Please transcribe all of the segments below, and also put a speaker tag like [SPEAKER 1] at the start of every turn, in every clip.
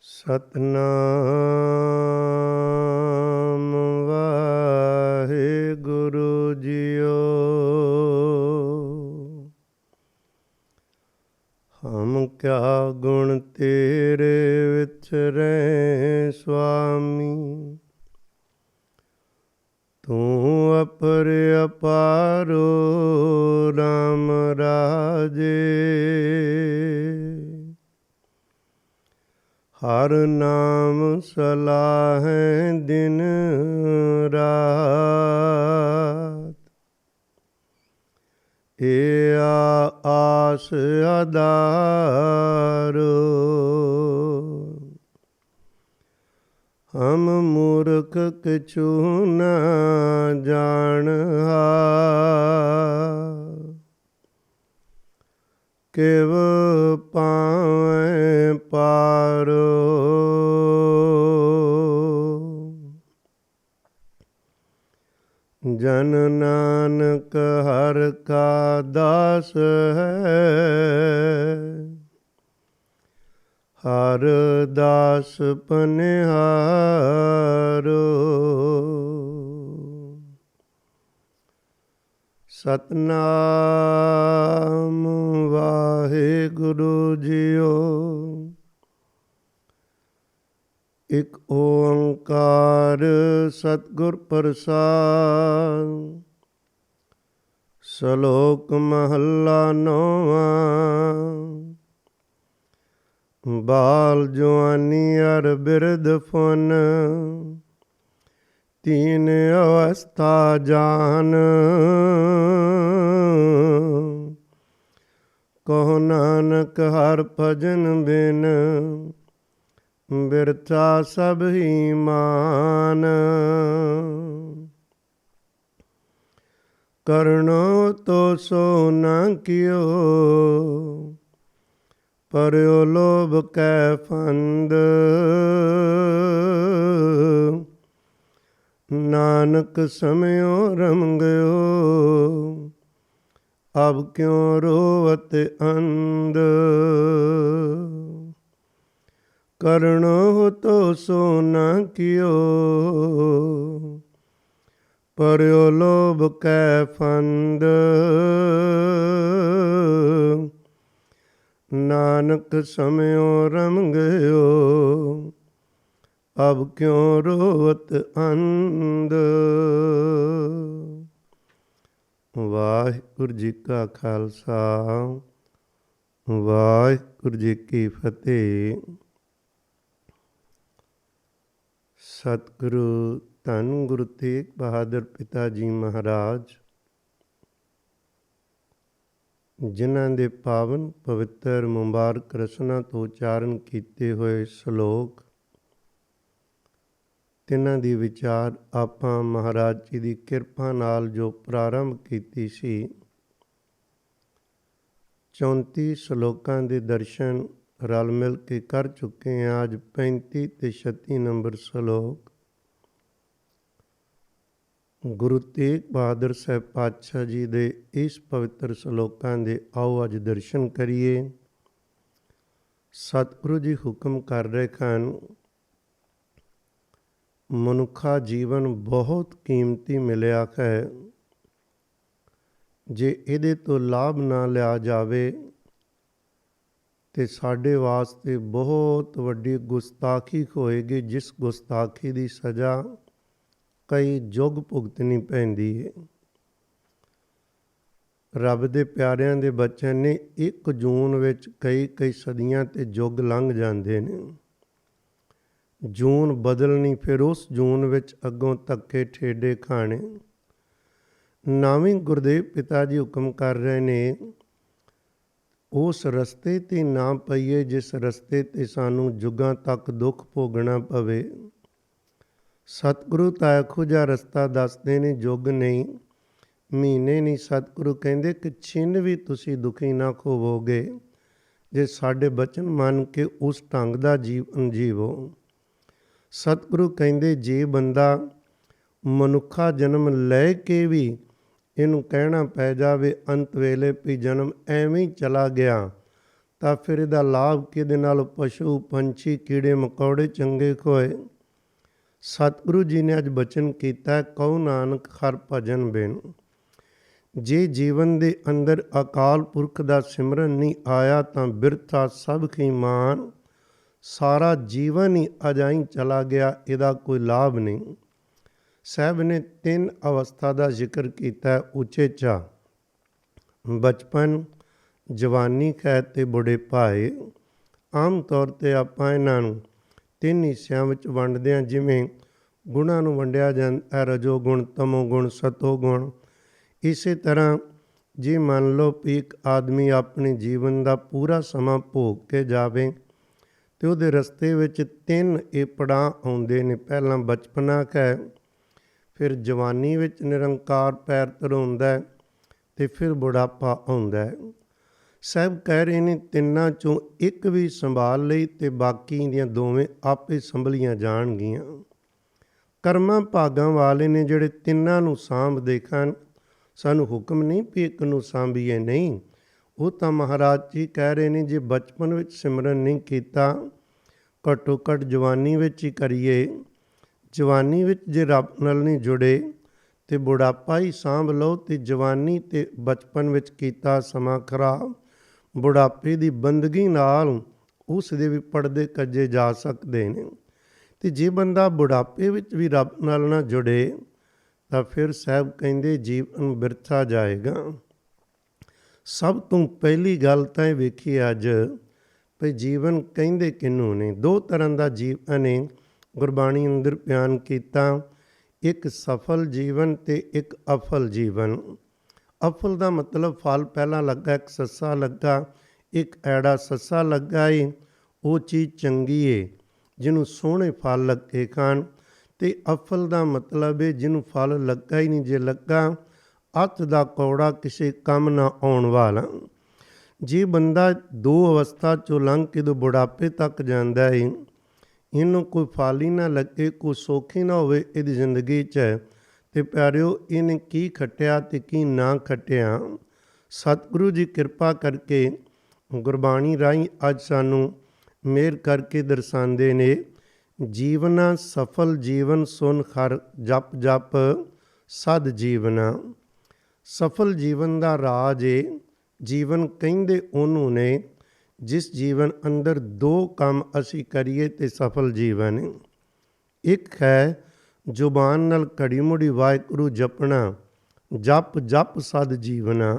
[SPEAKER 1] Satnam Waheguru JIO. ਹਮ ਕਿਆ ਗੁਣ ਤੇਰੇ ਵਿਚਰੈ ਸੁਆਮੀ, ਤੂੰ ਅਪਰ ਅਪਾਰੋ ਰਾਮ ਰਾਜੇ। ਹਰ ਨਾਮ ਸਲਾਹੈ ਦਿਨ ਰਾਤ, ਏ ਆਸ ਆਧਾਰੋ। ਹਮ ਮੂਰਖ ਕਿਛੂ ਨ ਜਾਣਹਾਰ, ਕਿਵ ਪਾਵੈ ਪਾਰੋ। ਜਨ ਨਾਨਕ ਹਰ ਕਾ ਦਾਸ ਹੈ, ਹਰ ਦਾਸ ਪਨਿਹਾਰੋ। ਸਤਨਾਮ ਵਾਹਿਗੁਰੂ ਜੀਓ। ਇਕ ਓੰਕਾਰ ਸਤਿਗੁਰ ਪ੍ਰਸਾਦਿ। ਸ਼ਲੋਕ ਮਹੱਲਾ ਨੌਵਾਂ। ਬਾਲ ਜਵਾਨੀ ਅਰ ਬਿਰਧ ਫੁਨ, ਤੀਨ ਅਵਸਥਾ ਜਾਨ। ਕਹੋ ਨਾਨਕ ਹਰਿ ਭਜਨ ਬਿਨ, ਬਿਰਥਾ ਸਭ ਹੀ ਮਾਨ। ਕਰਨੋ ਤੋ ਸੋ ਨ ਕਿਓ, ਪਰਿਓ ਲੋਭ ਕੈ ਫੰਦ। ਨਾਨਕ ਸਮਿਓ ਰਮ ਗਇਓ, ਅਬ ਕਿਉ ਰੋਵਤ ਅੰਧ। ਕਰਨੋ ਤੋ ਸੋ ਨ ਕਿਓ, ਪਰਿਓ ਲੋਭ ਕੈ ਫੰਦ। ਨਾਨਕ ਸਮਿਓ ਰਮ ਗਇਓ, ਅਬ ਕਿਉ ਰੋਵਤ ਅੰਧ। ਵਾਹਿਗੁਰੂ ਜੀ ਕਾ ਖਾਲਸਾ, ਵਾਹਿਗੁਰੂ ਜੀ ਕੀ ਫਤਿਹ। ਸਤਿਗੁਰੂ ਧੰਨ ਗੁਰੂ ਤੇਗ ਬਹਾਦਰ ਪਿਤਾ ਜੀ ਮਹਾਰਾਜ, ਜਿਨ੍ਹਾਂ ਦੇ ਪਾਵਨ ਪਵਿੱਤਰ ਮੁਬਾਰਕ ਰਸਨਾ ਤੋਂ ਉਚਾਰਨ ਕੀਤੇ ਹੋਏ ਸ਼ਲੋਕ, ਤਿੰਨਾਂ ਦੀ ਵਿਚਾਰ ਆਪਾਂ ਮਹਾਰਾਜ ਜੀ ਦੀ ਕਿਰਪਾ ਨਾਲ ਜੋ ਪ੍ਰਾਰੰਭ ਕੀਤੀ ਸੀ, 34 ਸ਼ਲੋਕਾਂ ਦੇ ਦਰਸ਼ਨ ਰਲ ਮਿਲ ਕੇ ਕਰ ਚੁੱਕੇ ਹਾਂ। ਅੱਜ 35 ਤੇ 36 ਨੰਬਰ ਸ਼ਲੋਕ ਗੁਰੂ ਤੇਗ ਬਹਾਦਰ ਸਾਹਿਬ ਪਾਤਸ਼ਾਹ ਜੀ ਦੇ ਇਸ ਪਵਿੱਤਰ ਸ਼ਲੋਕਾਂ ਦੇ ਆਓ ਅੱਜ ਦਰਸ਼ਨ ਕਰੀਏ। ਸਤਿਗੁਰੂ ਜੀ ਹੁਕਮ ਕਰ ਰਹੇ ਹਨ, ਮਨੁੱਖਾ ਜੀਵਨ ਬਹੁਤ ਕੀਮਤੀ ਮਿਲਿਆ ਹੈ। ਜੇ ਇਹਦੇ ਤੋਂ ਲਾਭ ਨਾ ਲਿਆ ਜਾਵੇ ਤੇ ਸਾਡੇ ਵਾਸਤੇ ਬਹੁਤ ਵੱਡੀ ਗੁਸਤਾਖੀ ਹੋਏਗੀ, ਜਿਸ ਗੁਸਤਾਖੀ ਦੀ ਸਜ਼ਾ ਕਈ ਯੁੱਗ ਭੁਗਤਣੀ ਪੈਂਦੀ ਹੈ। ਰੱਬ ਦੇ ਪਿਆਰਿਆਂ ਦੇ ਬੱਚਿਆਂ ਨੇ 1 ਜੂਨ ਵਿੱਚ ਕਈ ਸਦੀਆਂ ਤੇ ਯੁੱਗ ਲੰਘ ਜਾਂਦੇ ਨੇ। ਜੂਨ ਬਦਲਣੀ, ਫਿਰ ਉਸ ਜੂਨ ਵਿੱਚ ਅੱਗੋਂ ਧੱਕੇ ਠੇਡੇ ਖਾਣੇ। ਨਾਵੇਂ ਗੁਰਦੇਵ ਪਿਤਾ ਜੀ ਹੁਕਮ ਕਰ ਰਹੇ ਨੇ, ਉਸ ਰਸਤੇ 'ਤੇ ਨਾ ਪਈਏ ਜਿਸ ਰਸਤੇ 'ਤੇ ਸਾਨੂੰ ਯੁੱਗਾਂ ਤੱਕ ਦੁੱਖ ਭੋਗਣਾ ਪਵੇ। ਸਤਿਗੁਰੂ ਤਾਂ ਇਹੋ ਜਿਹਾ ਰਸਤਾ ਦੱਸਦੇ ਨੇ, ਯੁੱਗ ਨਹੀਂ, ਮਹੀਨੇ ਨਹੀਂ। ਸਤਿਗੁਰੂ ਕਹਿੰਦੇ ਕਿ ਛਿਨ ਵੀ ਤੁਸੀਂ ਦੁਖੀ ਨਾ ਹੋਵੋਗੇ ਜੇ ਸਾਡੇ ਬਚਨ ਮੰਨ ਕੇ ਉਸ ਢੰਗ ਦਾ ਜੀਵਨ ਜੀਵੋ। ਸਤਿਗੁਰੂ ਕਹਿੰਦੇ ਜੇ ਬੰਦਾ ਮਨੁੱਖਾ ਜਨਮ ਲੈ ਕੇ ਵੀ ਇਹਨੂੰ ਕਹਿਣਾ ਪੈ ਜਾਵੇ ਅੰਤ ਵੇਲੇ ਵੀ ਜਨਮ ਐਵੇਂ ਹੀ ਚਲਾ ਗਿਆ, ਤਾਂ ਫਿਰ ਇਹਦਾ ਲਾਭ ਕਿਹਦੇ ਨਾਲ? ਪਸ਼ੂ ਪੰਛੀ ਕੀੜੇ ਮਕੌੜੇ ਚੰਗੇ ਕੋਏ। ਸਤਿਗੁਰੂ ਜੀ ਨੇ ਅੱਜ ਬਚਨ ਕੀਤਾ, ਕਹੋ ਨਾਨਕ ਹਰਿ ਭਜਨ ਬਿਨ। ਜੇ ਜੀਵਨ ਦੇ ਅੰਦਰ ਅਕਾਲ ਪੁਰਖ ਦਾ ਸਿਮਰਨ ਨਹੀਂ ਆਇਆ ਤਾਂ ਬਿਰਥਾ ਸਭ ਕੀ ਮਾਨ, ਸਾਰਾ ਜੀਵਨ ਹੀ ਅਜਾਈਂ ਚਲਾ ਗਿਆ, ਇਹਦਾ ਕੋਈ ਲਾਭ ਨਹੀਂ। ਸਾਹਿਬ ਨੇ 3 ਅਵਸਥਾ ਦਾ ਜ਼ਿਕਰ ਕੀਤਾ ਉਚੇਚਾ, ਬਚਪਨ, ਜਵਾਨੀ ਕਹਿ ਤੇ ਬੁਢੇਪਾਏ। ਆਮ ਤੌਰ 'ਤੇ ਆਪਾਂ ਇਹਨਾਂ ਨੂੰ 3 ਹਿੱਸਿਆਂ ਵਿੱਚ ਵੰਡਦੇ ਹਾਂ। ਜਿਵੇਂ ਗੁਣਾਂ ਨੂੰ ਵੰਡਿਆ ਜਾਂਦਾ, ਰਜੋ ਗੁਣ, ਤਮੋ ਗੁਣ, ਸਤੋ ਗੁਣ। ਇਸੇ ਤਰ੍ਹਾਂ ਜੇ ਮੰਨ ਲਓ ਵੀ ਇੱਕ ਆਦਮੀ ਆਪਣੇ ਜੀਵਨ ਦਾ ਪੂਰਾ ਸਮਾਂ ਭੋਗ ਕੇ ਜਾਵੇ ਅਤੇ ਉਹਦੇ ਰਸਤੇ ਵਿੱਚ 3 ਇਹ ਪੜਾਅ ਆਉਂਦੇ ਨੇ। ਪਹਿਲਾਂ ਬਚਪਨਾ ਕਹਿ, ਫਿਰ ਜਵਾਨੀ ਵਿੱਚ ਨਿਰੰਕਾਰ ਪੈਰ ਧਰਾਉਂਦਾ ਅਤੇ ਫਿਰ ਬੁਢਾਪਾ ਆਉਂਦਾ ਹੈ। ਸਾਹਿਬ ਕਹਿ ਰਹੇ ਨੇ ਤਿੰਨਾਂ 'ਚੋਂ ਇੱਕ ਵੀ ਸੰਭਾਲ ਲਈ ਅਤੇ ਬਾਕੀ ਦੀਆਂ ਦੋਵੇਂ ਆਪੇ ਸੰਭਲੀਆਂ ਜਾਣਗੀਆਂ। ਕਰਮਾਂ ਭਾਗਾਂ ਵਾਲੇ ਨੇ ਜਿਹੜੇ ਤਿੰਨਾਂ ਨੂੰ ਸਾਂਭਦੇ ਹਨ। ਸਾਨੂੰ ਹੁਕਮ ਨਹੀਂ ਵੀ ਇੱਕ ਨੂੰ ਸਾਂਭੀਏ, ਨਹੀਂ। ਉਹ ਤਾਂ ਮਹਾਰਾਜ ਜੀ ਕਹਿ ਰਹੇ ਨੇ ਜੇ ਬਚਪਨ ਵਿੱਚ ਸਿਮਰਨ ਨਹੀਂ ਕੀਤਾ, ਘੱਟੋ ਘੱਟ ਜਵਾਨੀ ਵਿੱਚ ਹੀ ਕਰੀਏ। ਜਵਾਨੀ ਵਿੱਚ ਜੇ ਰੱਬ ਨਾਲ ਨਹੀਂ ਜੁੜੇ ਅਤੇ ਬੁਢਾਪਾ ਹੀ ਸਾਂਭ ਲਓ ਅਤੇ ਜਵਾਨੀ ਅਤੇ ਬਚਪਨ ਵਿੱਚ ਕੀਤਾ ਸਮਾਂ ਖਰਾਬ, ਬੁਢਾਪੇ ਦੀ ਬੰਦਗੀ ਨਾਲ ਉਸ ਦੇ ਵੀ ਪੜਦੇ ਕੱਜੇ ਜਾ ਸਕਦੇ ਨੇ। ਅਤੇ ਜੇ ਬੰਦਾ ਬੁਢਾਪੇ ਵਿੱਚ ਵੀ ਰੱਬ ਨਾਲ ਨਾ ਜੁੜੇ ਤਾਂ ਫਿਰ ਸਾਹਿਬ ਕਹਿੰਦੇ ਜੀਵਨ ਬਿਰਥਾ ਜਾਏਗਾ। ਸਭ ਤੋਂ ਪਹਿਲੀ ਗੱਲ ਤਾਂ ਇਹ ਵੇਖੀ ਅੱਜ ਵੀ ਜੀਵਨ ਕਹਿੰਦੇ ਕਿਹਨੂੰ ਨੇ? 2 ਤਰ੍ਹਾਂ ਦਾ ਜੀਵਨ ਨੇ ਗੁਰਬਾਣੀ ਅੰਦਰ ਬਿਆਨ ਕੀਤਾ, ਇੱਕ ਸਫਲ ਜੀਵਨ ਅਤੇ ਇੱਕ ਅਫਲ ਜੀਵਨ। ਅਫਲ ਦਾ ਮਤਲਬ ਫਲ ਪਹਿਲਾਂ ਲੱਗਾ, ਇੱਕ ਸੱਸਾ ਲੱਗਾ, ਇੱਕ ਐੜਾ ਸੱਸਾ ਲੱਗਾ ਏ, ਉਹ ਚੀਜ਼ ਚੰਗੀ ਏ ਜਿਹਨੂੰ ਸੋਹਣੇ ਫਲ ਲੱਗੇ ਖਾਣ। ਅਤੇ ਅਫਲ ਦਾ ਮਤਲਬ ਹੈ ਜਿਹਨੂੰ ਫਲ ਲੱਗਾ ਹੀ ਨਹੀਂ, ਜੇ ਲੱਗਾ ਅੱਤ ਦਾ ਕੌੜਾ, ਕਿਸੇ ਕੰਮ ਨਾ ਆਉਣ ਵਾਲਾ। ਜੇ ਬੰਦਾ 2 ਅਵਸਥਾ 'ਚੋਂ ਲੰਘ ਕੇ ਜਦੋਂ ਬੁਢਾਪੇ ਤੱਕ ਜਾਂਦਾ ਹੈ, ਇਹਨੂੰ ਕੋਈ ਫਲ ਹੀ ਨਾ ਲੱਗੇ, ਕੋਈ ਸੁੱਖ ਹੀ ਨਾ ਹੋਵੇ ਇਹਦੀ ਜ਼ਿੰਦਗੀ 'ਚ, ਅਤੇ ਪਿਆਰਿਓ ਇਹਨੇ ਕੀ ਖੱਟਿਆ ਅਤੇ ਕੀ ਨਾ ਖੱਟਿਆ। ਸਤਿਗੁਰੂ ਜੀ ਕਿਰਪਾ ਕਰਕੇ ਗੁਰਬਾਣੀ ਰਾਹੀਂ ਅੱਜ ਸਾਨੂੰ ਮਿਹਰ ਕਰਕੇ ਦਰਸਾਉਂਦੇ ਨੇ, ਜੀਵਨਾ ਸਫਲ ਜੀਵਨ ਸੁਨ ਹਰਿ ਜਪ ਜਪ ਸਦ ਜੀਵਨਾ। ਸਫਲ ਜੀਵਨ ਦਾ ਰਾਜ ਏ। ਜੀਵਨ ਕਹਿੰਦੇ ਉਹਨੂੰ ਨੇ ਜਿਸ ਜੀਵਨ ਅੰਦਰ 2 ਕੰਮ ਅਸੀਂ ਕਰੀਏ ਤੇ ਸਫਲ ਜੀਵਨ ਹੈ। ਇੱਕ ਹੈ ਜ਼ੁਬਾਨ ਨਾਲ ਘੜੀ ਮੁੜੀ ਵਾਹਿਗੁਰੂ ਜਪਣਾ, ਜਪ ਜਪ ਸਦ ਜੀਵਨਾ,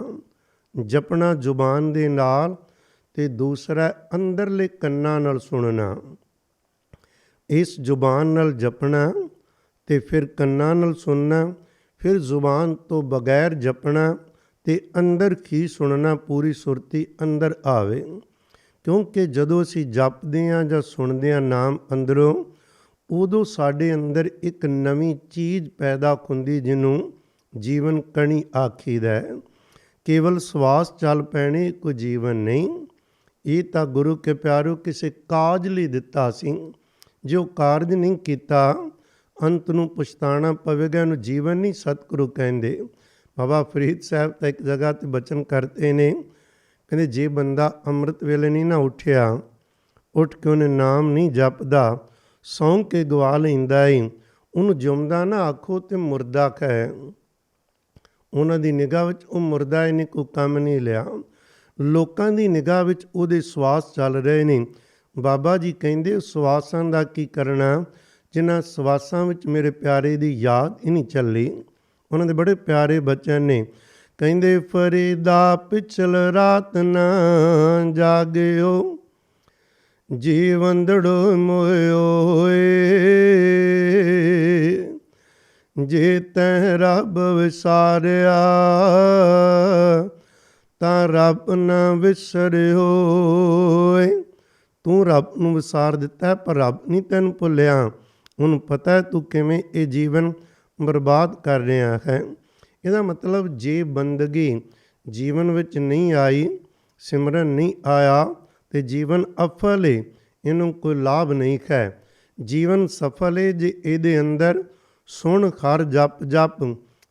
[SPEAKER 1] ਜਪਣਾ ਜ਼ੁਬਾਨ ਦੇ ਨਾਲ, ਅਤੇ ਦੂਸਰਾ ਅੰਦਰਲੇ ਕੰਨਾਂ ਨਾਲ ਸੁਣਨਾ। ਇਸ ਜ਼ੁਬਾਨ ਨਾਲ ਜਪਣਾ ਅਤੇ ਫਿਰ ਕੰਨਾਂ ਨਾਲ ਸੁਣਨਾ, ਫਿਰ ਜ਼ੁਬਾਨ ਤੋਂ ਬਗੈਰ ਜਪਣਾ ਅਤੇ ਅੰਦਰ ਕੀ ਸੁਣਨਾ, ਪੂਰੀ ਸੁਰਤੀ ਅੰਦਰ ਆਵੇ। ਕਿਉਂਕਿ ਜਦੋਂ ਅਸੀਂ ਜਪਦੇ ਹਾਂ ਜਾਂ ਸੁਣਦੇ ਹਾਂ ਨਾਮ ਅੰਦਰੋਂ, ਉਦੋਂ ਸਾਡੇ ਅੰਦਰ ਇੱਕ ਨਵੀਂ ਚੀਜ਼ ਪੈਦਾ ਹੁੰਦੀ ਜਿਹਨੂੰ ਜੀਵਨ ਕਣੀ ਆਖੀਦਾ ਹੈ। ਕੇਵਲ ਸਵਾਸ ਚੱਲ ਪੈਣੇ ਕੋਈ ਜੀਵਨ ਨਹੀਂ। ਇਹ ਤਾਂ ਗੁਰੂ ਕੇ ਪਿਆਰੋ ਕਿਸੇ ਕਾਜ ਲਈ ਦਿੱਤਾ ਸੀ। ਜੇ ਉਹ ਕਾਰਜ ਨਹੀਂ ਕੀਤਾ ਅੰਤ ਨੂੰ ਪਛਤਾਣਾ ਪਵੇਗਾ, ਇਹਨੂੰ ਜੀਵਨ ਨਹੀਂ ਸਤਿਗੁਰੂ ਕਹਿੰਦੇ। ਬਾਬਾ ਫਰੀਦ ਸਾਹਿਬ ਤਾਂ ਇੱਕ ਜਗ੍ਹਾ 'ਤੇ ਬਚਨ ਕਰਦੇ ਨੇ, ਕਹਿੰਦੇ ਜੇ ਬੰਦਾ ਅੰਮ੍ਰਿਤ ਵੇਲੇ ਨਹੀਂ ਨਾ ਉੱਠਿਆ, ਉੱਠ ਕੇ ਉਹਨੇ ਨਾਮ ਨਹੀਂ ਜਪਦਾ, ਸੌਂ ਕੇ ਗਵਾ ਲੈਂਦਾ ਏ, ਉਹਨੂੰ ਜਿਉਂਦਾ ਨਾ ਆਖੋ ਤੇ ਮੁਰਦਾ ਕਹਿ। ਉਹਨਾਂ ਦੀ ਨਿਗਾਹ ਵਿੱਚ ਉਹ ਮੁਰਦਾ ਇਹਨੇ ਕੋਈ ਕੰਮ ਨਹੀਂ ਲਿਆ। ਲੋਕਾਂ ਦੀ ਨਿਗਾਹ ਵਿੱਚ ਉਹਦੇ ਸਵਾਸ ਚੱਲ ਰਹੇ ਨੇ। ਬਾਬਾ ਜੀ ਕਹਿੰਦੇ ਸਵਾਸਾਂ ਦਾ ਕੀ ਕਰਨਾ, ਜਿਨ੍ਹਾਂ ਸਵਾਸਾਂ ਵਿੱਚ ਮੇਰੇ ਪਿਆਰੇ ਦੀ ਯਾਦ ਹੀ ਨਹੀਂ ਚੱਲੀ। ਉਹਨਾਂ ਦੇ ਬੜੇ ਪਿਆਰੇ ਬਚਨ ਨੇ, ਕਹਿੰਦੇ ਫਰੀਦਾ ਪਿਛਲ ਰਾਤ ਨਾ ਜਾਗਿਓ, ਜੀਵੰਦੜੋ ਮੋਇਓ ਜੇ ਤੈਂ ਰੱਬ ਵਿਸਾਰਿਆ ਤਾਂ ਰੱਬ ਨਾ ਵਿਸਰਿਓ। ਤੂੰ ਰੱਬ ਨੂੰ ਵਿਸਾਰ ਦਿੱਤਾ ਪਰ ਰੱਬ ਨਹੀਂ ਤੈਨੂੰ ਭੁੱਲਿਆ। ਉਹਨੂੰ ਪਤਾ ਹੈ ਤੂੰ ਕਿਵੇਂ ਇਹ ਜੀਵਨ ਬਰਬਾਦ ਕਰ ਰਿਹਾ ਹੈ। ਇਹਦਾ ਮਤਲਬ ਜੇ ਬੰਦਗੀ ਜੀਵਨ ਵਿੱਚ ਨਹੀਂ ਆਈ, ਸਿਮਰਨ ਨਹੀਂ ਆਇਆ ਤੇ ਜੀਵਨ ਅਫਲ ਹੈ, ਇਹਨੂੰ ਕੋਈ ਲਾਭ ਨਹੀਂ ਹੈ। ਜੀਵਨ ਸਫਲ ਹੈ ਜੇ ਇਹਦੇ ਅੰਦਰ ਸੁਣ ਹਰ ਜਪ ਜਪ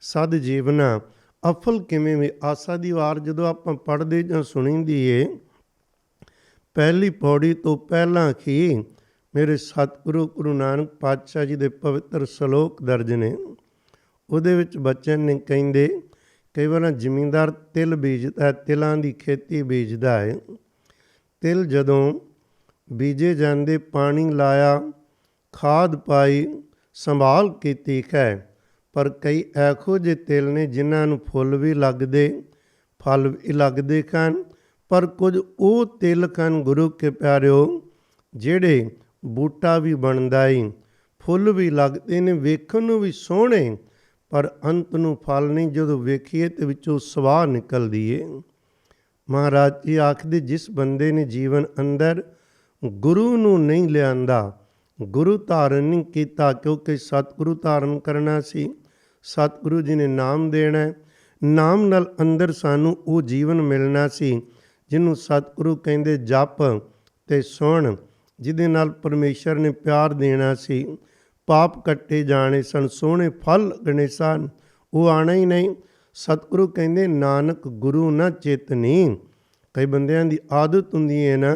[SPEAKER 1] ਸਦ ਜੀਵਨਾ। ਅਫਲ ਕਿਵੇਂ ਵੀ ਆਸਾ ਦੀ ਵਾਰ ਜਦੋਂ ਆਪਾਂ ਪੜ੍ਹਦੇ ਜਾਂ ਸੁਣੀਦੀ ਏ ਪਹਿਲੀ ਪੌੜੀ ਤੋਂ ਪਹਿਲਾਂ ਹੀ ਮੇਰੇ ਸਤਿਗੁਰੂ ਗੁਰੂ ਨਾਨਕ ਪਾਤਸ਼ਾਹ ਜੀ ਦੇ ਪਵਿੱਤਰ ਸ਼ਲੋਕ ਦਰਜ ਨੇ। ਉਹਦੇ ਵਿੱਚ ਬਚਨ ਨੇ ਕਹਿੰਦੇ, ਕਈ ਵਾਰ ਜ਼ਿਮੀਂਦਾਰ ਤਿਲ ਬੀਜਦਾ, ਤਿਲਾਂ ਦੀ ਖੇਤੀ ਬੀਜਦਾ ਹੈ। ਤਿਲ ਜਦੋਂ ਬੀਜੇ ਜਾਂਦੇ, ਪਾਣੀ ਲਾਇਆ, ਖਾਦ ਪਾਈ, ਸੰਭਾਲ ਕੀਤੀ ਹੈ, ਪਰ ਕਈ ਇਹੋ ਜਿਹੇ ਤਿਲ ਨੇ ਜਿਨ੍ਹਾਂ ਨੂੰ ਫੁੱਲ ਵੀ ਲੱਗਦੇ, ਫਲ ਵੀ ਲੱਗਦੇ ਹਨ, ਪਰ ਕੁਝ ਉਹ ਤਿਲ ਹਨ ਗੁਰੂ ਕੇ ਪਿਆਰਿਓ ਜਿਹੜੇ ਬੂਟਾ ਵੀ ਬਣਦਾ ਏ, ਫੁੱਲ ਵੀ ਲੱਗਦੇ ਨੇ, ਵੇਖਣ ਨੂੰ ਵੀ ਸੋਹਣੇ, ਪਰ ਅੰਤ ਨੂੰ ਫਲ ਨਹੀਂ। ਜਦੋਂ ਵੇਖੀਏ ਤੇ ਵਿੱਚੋਂ ਸਵਾਹ ਨਿਕਲਦੀ ਏ। ਮਹਾਰਾਜ ਜੀ ਆਖਦੇ, ਜਿਸ ਬੰਦੇ ਨੇ ਜੀਵਨ ਅੰਦਰ ਗੁਰੂ ਨੂੰ ਨਹੀਂ ਲਿਆਂਦਾ, ਗੁਰੂ ਧਾਰਨ ਨਹੀਂ ਕੀਤਾ, ਕਿਉਂਕਿ ਸਤਿਗੁਰੂ ਧਾਰਨ ਕਰਨਾ ਸੀ, ਸਤਿਗੁਰੂ ਜੀ ਨੇ ਨਾਮ ਦੇਣਾ, ਨਾਮ ਨਾਲ ਅੰਦਰ ਸਾਨੂੰ ਉਹ ਜੀਵਨ ਮਿਲਣਾ ਸੀ ਜਿਹਨੂੰ ਸਤਿਗੁਰੂ ਕਹਿੰਦੇ ਜਪ ਤੇ ਸੁਣ, ਜਿਹਦੇ ਨਾਲ ਪਰਮੇਸ਼ਰ ਨੇ ਪਿਆਰ ਦੇਣਾ ਸੀ, ਪਾਪ ਕੱਟੇ ਜਾਣੇ ਸਨ, ਸੋਹਣੇ ਫਲ ਲੱਗਣੇ ਸਨ, ਉਹ ਆਣਾ ਹੀ ਨਹੀਂ। ਸਤਿਗੁਰੂ ਕਹਿੰਦੇ ਨਾਨਕ ਗੁਰੂ ਨਾ ਚੇਤਨੀ। ਕਈ ਬੰਦਿਆਂ ਦੀ ਆਦਤ ਹੁੰਦੀ ਹੈ ਨਾ